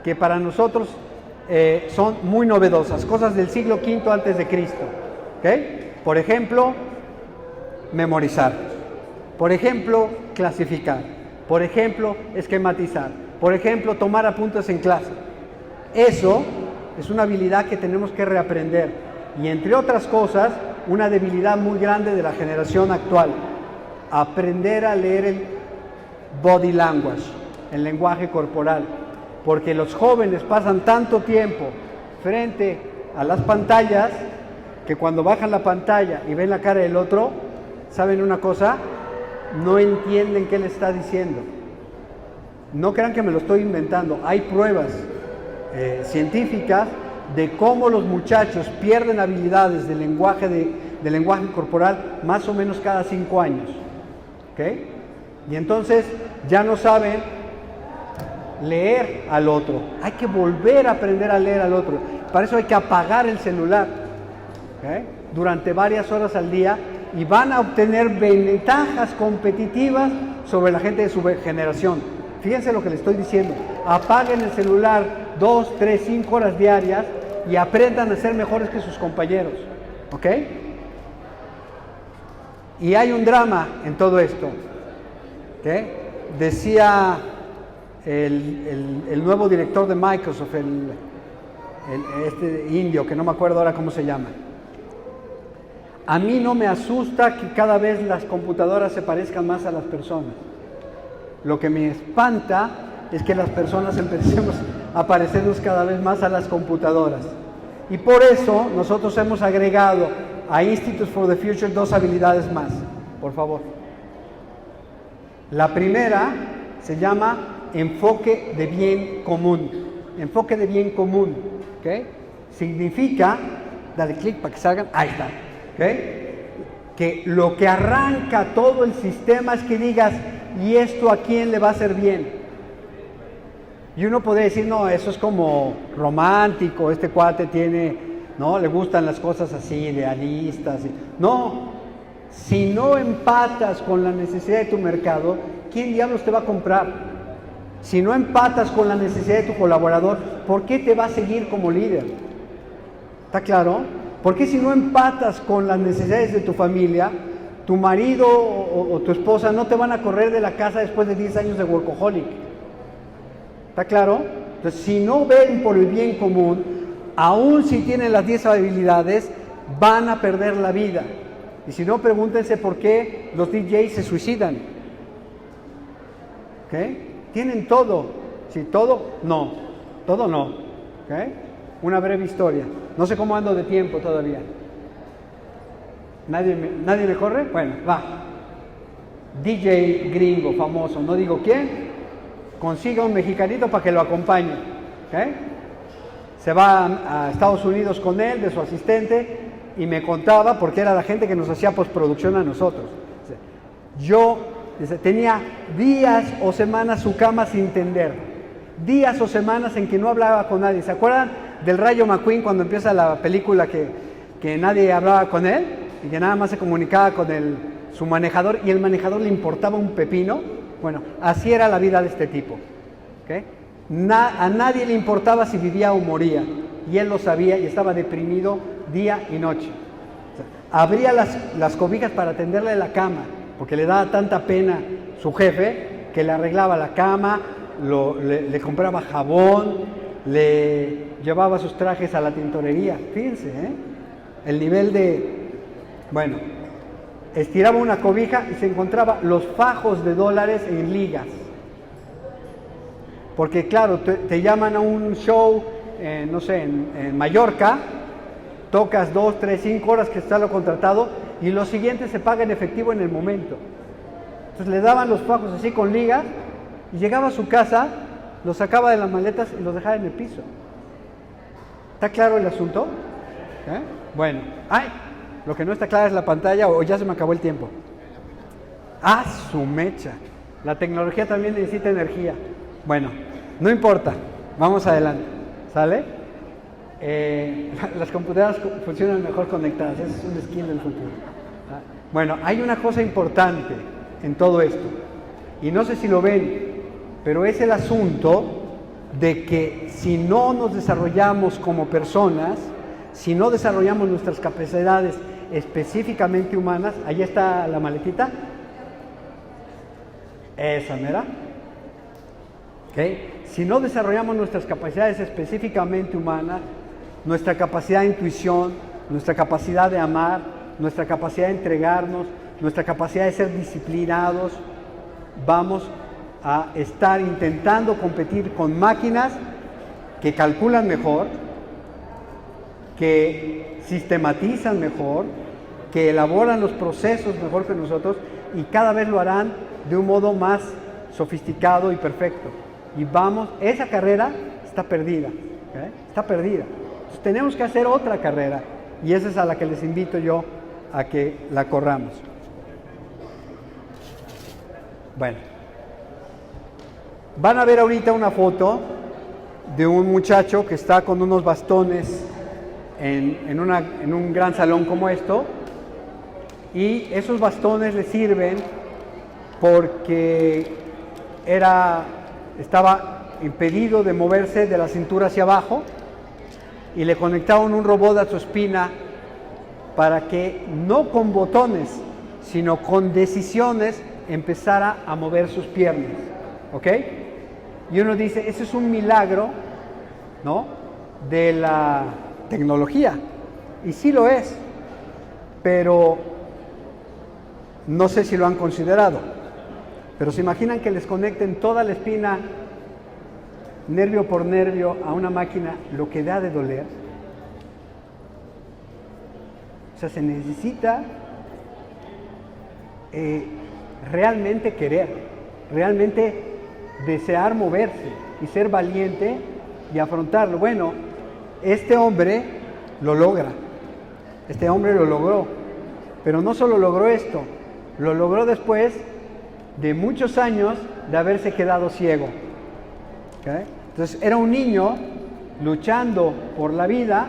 que para nosotros son muy novedosas, cosas del siglo V antes de Cristo. ¿Okay? Por ejemplo, memorizar, por ejemplo, clasificar, por ejemplo, esquematizar, por ejemplo, tomar apuntes en clase. Eso es una habilidad que tenemos que reaprender y, entre otras cosas, una debilidad muy grande de la generación actual: aprender a leer el body language, el lenguaje corporal, porque los jóvenes pasan tanto tiempo frente a las pantallas que cuando bajan la pantalla y ven la cara del otro, ¿saben una cosa? No entienden qué le está diciendo. No crean que me lo estoy inventando, hay pruebas científicas de cómo los muchachos pierden habilidades de lenguaje corporal más o menos cada 5 años. ¿Okay? Y entonces ya no saben leer al otro. Hay que volver a aprender a leer al otro. Para eso hay que apagar el celular, ¿okay? Durante varias horas al día, y van a obtener ventajas competitivas sobre la gente de su generación. Fíjense lo que les estoy diciendo: apaguen el celular 2, 3, 5 horas diarias y aprendan a ser mejores que sus compañeros. ¿Ok? Y hay un drama en todo esto. ¿Ok? Decía el nuevo director de Microsoft, este indio, que no me acuerdo ahora cómo se llama: a mí no me asusta que cada vez las computadoras se parezcan más a las personas. Lo que me espanta es que las personas empecemos a parecernos cada vez más a las computadoras. Y por eso nosotros hemos agregado a Institutes for the Future 2 habilidades más. Por favor. La primera se llama enfoque de bien común. Enfoque de bien común. ¿Okay? Significa, dale clic para que salgan, ahí está. ¿Okay? Que lo que arranca todo el sistema es que digas: ¿y esto a quién le va a hacer bien? Y uno podría decir: no, eso es como romántico, este cuate tiene, no, le gustan las cosas así, idealistas. No, si no empatas con la necesidad de tu mercado, ¿quién diablos te va a comprar? Si no empatas con la necesidad de tu colaborador, ¿por qué te va a seguir como líder? ¿Está claro? Porque si no empatas con las necesidades de tu familia, tu marido o tu esposa no te van a correr de la casa después de 10 años de workaholic. ¿Está claro? Entonces, si no ven por el bien común, aun si tienen las 10 habilidades, van a perder la vida. Y si no, pregúntense por qué los DJs se suicidan. ¿Okay? Tienen todo. ¿Sí, todo? No. Todo no. ¿Ok? Una breve historia. No sé cómo ando de tiempo todavía. ¿Nadie me corre? Bueno, va. DJ gringo famoso, no digo quién, consiga un mexicanito para que lo acompañe. ¿Ok? Se va a Estados Unidos con él, de su asistente, y me contaba, porque era la gente que nos hacía postproducción a nosotros. Yo tenía días o semanas su cama sin tender, días o semanas en que no hablaba con nadie. ¿Se acuerdan del Rayo McQueen cuando empieza la película que nadie hablaba con él y que nada más se comunicaba con su manejador y el manejador le importaba un pepino? Bueno, así era la vida de este tipo. ¿Okay? A nadie le importaba si vivía o moría, y él lo sabía y estaba deprimido día y noche. O sea, abría las cobijas para tenderle la cama, porque le daba tanta pena su jefe que le arreglaba la cama, le compraba jabón, le llevaba sus trajes a la tintorería. Fíjense, el nivel de... Bueno, estiraba una cobija y se encontraba los fajos de dólares en ligas. Porque claro, te llaman a un show, no sé, en Mallorca, tocas 2, 3, 5 horas que está lo contratado y lo siguiente se paga en efectivo en el momento. Entonces le daban los fajos así con ligas y llegaba a su casa, los sacaba de las maletas y los dejaba en el piso. ¿Está claro el asunto? Bueno, lo que no está claro es la pantalla, o ya se me acabó el tiempo. Su mecha. La tecnología también necesita energía. Bueno, no importa, vamos adelante, ¿sale? Las computadoras funcionan mejor conectadas, ese es un skill del futuro. Bueno, hay una cosa importante en todo esto, y no sé si lo ven, pero es el asunto de que si no nos desarrollamos como personas, si no desarrollamos nuestras capacidades específicamente humanas, ahí está la maletita, esa mera. ¿Okay? Si no desarrollamos nuestras capacidades específicamente humanas, nuestra capacidad de intuición, nuestra capacidad de amar, nuestra capacidad de entregarnos, nuestra capacidad de ser disciplinados, vamos a estar intentando competir con máquinas que calculan mejor, que sistematizan mejor, que elaboran los procesos mejor que nosotros y cada vez lo harán de un modo más sofisticado y perfecto. Y esa carrera está perdida, ¿okay? Está perdida. Entonces, tenemos que hacer otra carrera y esa es a la que les invito yo a que la corramos. Bueno, van a ver ahorita una foto de un muchacho que está con unos bastones en un gran salón como esto, y esos bastones le sirven porque estaba impedido de moverse de la cintura hacia abajo y le conectaron un robot a su espina para que no con botones, sino con decisiones empezara a mover sus piernas. ¿Ok? Y uno dice, ese es un milagro, ¿no?, de la tecnología. Y sí lo es, pero no sé si lo han considerado. Pero se imaginan que les conecten toda la espina, nervio por nervio, a una máquina, lo que da de doler. O sea, se necesita realmente querer, realmente desear moverse y ser valiente y afrontarlo. Bueno, este hombre lo logra, este hombre lo logró, pero no solo logró esto, lo logró después de muchos años de haberse quedado ciego. ¿Okay? Entonces era un niño luchando por la vida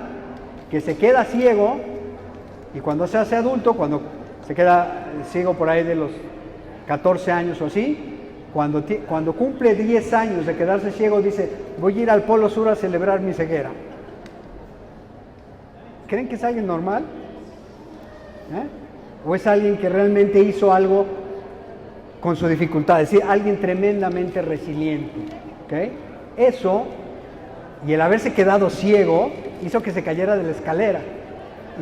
que se queda ciego, y cuando se hace adulto, cuando se queda ciego por ahí de los 14 años o así, cuando cumple 10 años de quedarse ciego, dice, voy a ir al Polo Sur a celebrar mi ceguera. ¿Creen que es alguien normal? ¿O es alguien que realmente hizo algo con su dificultad? Es decir, alguien tremendamente resiliente. ¿Okay? Eso, y el haberse quedado ciego, hizo que se cayera de la escalera.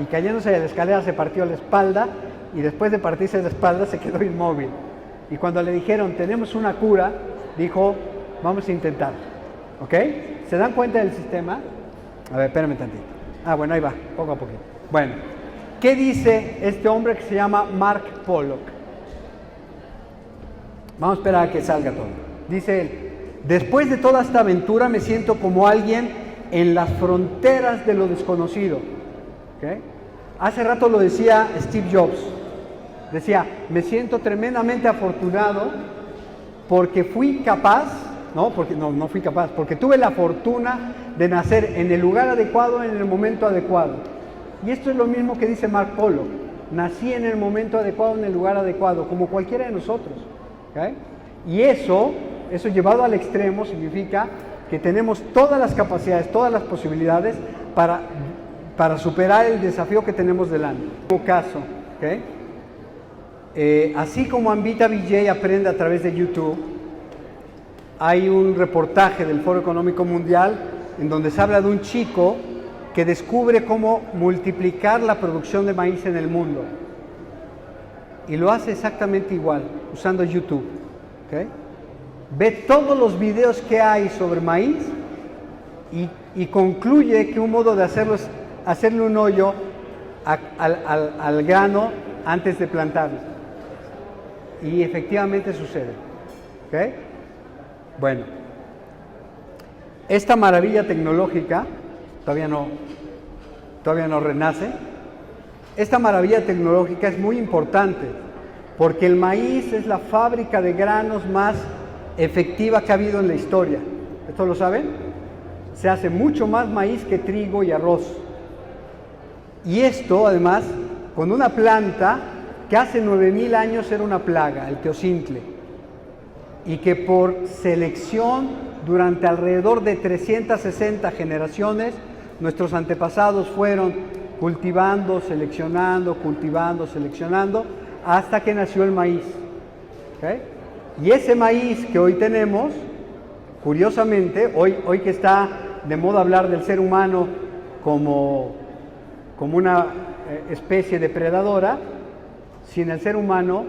Y cayéndose de la escalera se partió la espalda, y después de partirse la espalda se quedó inmóvil. Y cuando le dijeron, tenemos una cura, dijo, vamos a intentar. ¿Ok? ¿Se dan cuenta del sistema? A ver, espérame tantito. Bueno, ahí va, poco a poquito. Bueno, ¿qué dice este hombre que se llama Mark Pollock? Vamos a esperar a que salga todo. Dice él: después de toda esta aventura me siento como alguien en las fronteras de lo desconocido. ¿Okay? Hace rato lo decía Steve Jobs. Decía, me siento tremendamente afortunado porque fui capaz, no fui capaz, porque tuve la fortuna de nacer en el lugar adecuado, en el momento adecuado. Y esto es lo mismo que dice Mark Pollock. Nací en el momento adecuado, en el lugar adecuado, como cualquiera de nosotros. ¿Okay? Y eso llevado al extremo significa que tenemos todas las capacidades, todas las posibilidades para superar el desafío que tenemos delante. Como caso, ¿okay? Así como Amvita Vijay aprende a través de YouTube, hay un reportaje del Foro Económico Mundial en donde se habla de un chico que descubre cómo multiplicar la producción de maíz en el mundo. Y lo hace exactamente igual, usando YouTube. ¿Okay? Ve todos los videos que hay sobre maíz y concluye que un modo de hacerlo es hacerle un hoyo al grano antes de plantarlo. Y efectivamente sucede. ¿Okay? Bueno, esta maravilla tecnológica todavía no renace. Esta maravilla tecnológica es muy importante porque el maíz es la fábrica de granos más efectiva que ha habido en la historia. ¿Esto lo saben? Se hace mucho más maíz que trigo y arroz. Y esto, además, con una planta que hace 9,000 años era una plaga, el teocintle, y que por selección durante alrededor de 360 generaciones, nuestros antepasados fueron cultivando, seleccionando, hasta que nació el maíz. ¿Okay? Y ese maíz que hoy tenemos, curiosamente, hoy que está de moda hablar del ser humano como una especie depredadora, sin el ser humano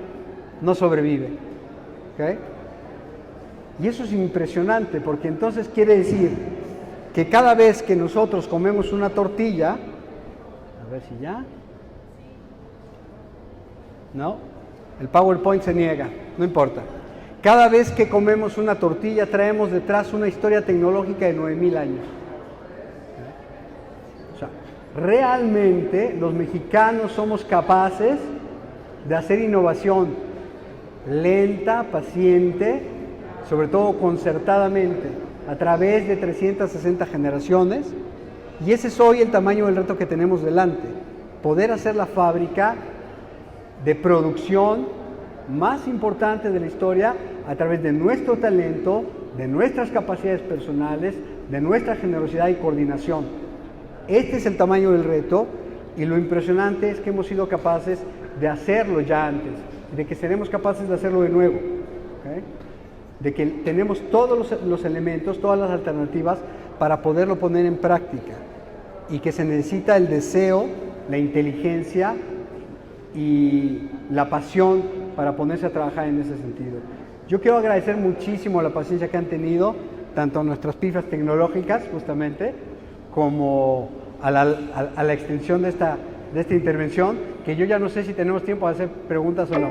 no sobrevive. ¿Okay? Y eso es impresionante, porque entonces quiere decir que cada vez que nosotros comemos una tortilla, a ver si ya, no, el PowerPoint se niega, no importa. Cada vez que comemos una tortilla traemos detrás una historia tecnológica de 9,000 años. O sea, realmente los mexicanos somos capaces de hacer innovación lenta, paciente, sobre todo concertadamente, a través de 360 generaciones, y ese es hoy el tamaño del reto que tenemos delante, poder hacer la fábrica de producción más importante de la historia a través de nuestro talento, de nuestras capacidades personales, de nuestra generosidad y coordinación. Este es el tamaño del reto, y lo impresionante es que hemos sido capaces de hacerlo ya antes, de que seremos capaces de hacerlo de nuevo. ¿Okay? De que tenemos todos los elementos, todas las alternativas para poderlo poner en práctica, y que se necesita el deseo, la inteligencia y la pasión para ponerse a trabajar en ese sentido. Yo quiero agradecer muchísimo la paciencia que han tenido, tanto a nuestras pifas tecnológicas, justamente, como a la extensión de esta intervención, que yo ya no sé si tenemos tiempo de hacer preguntas o no.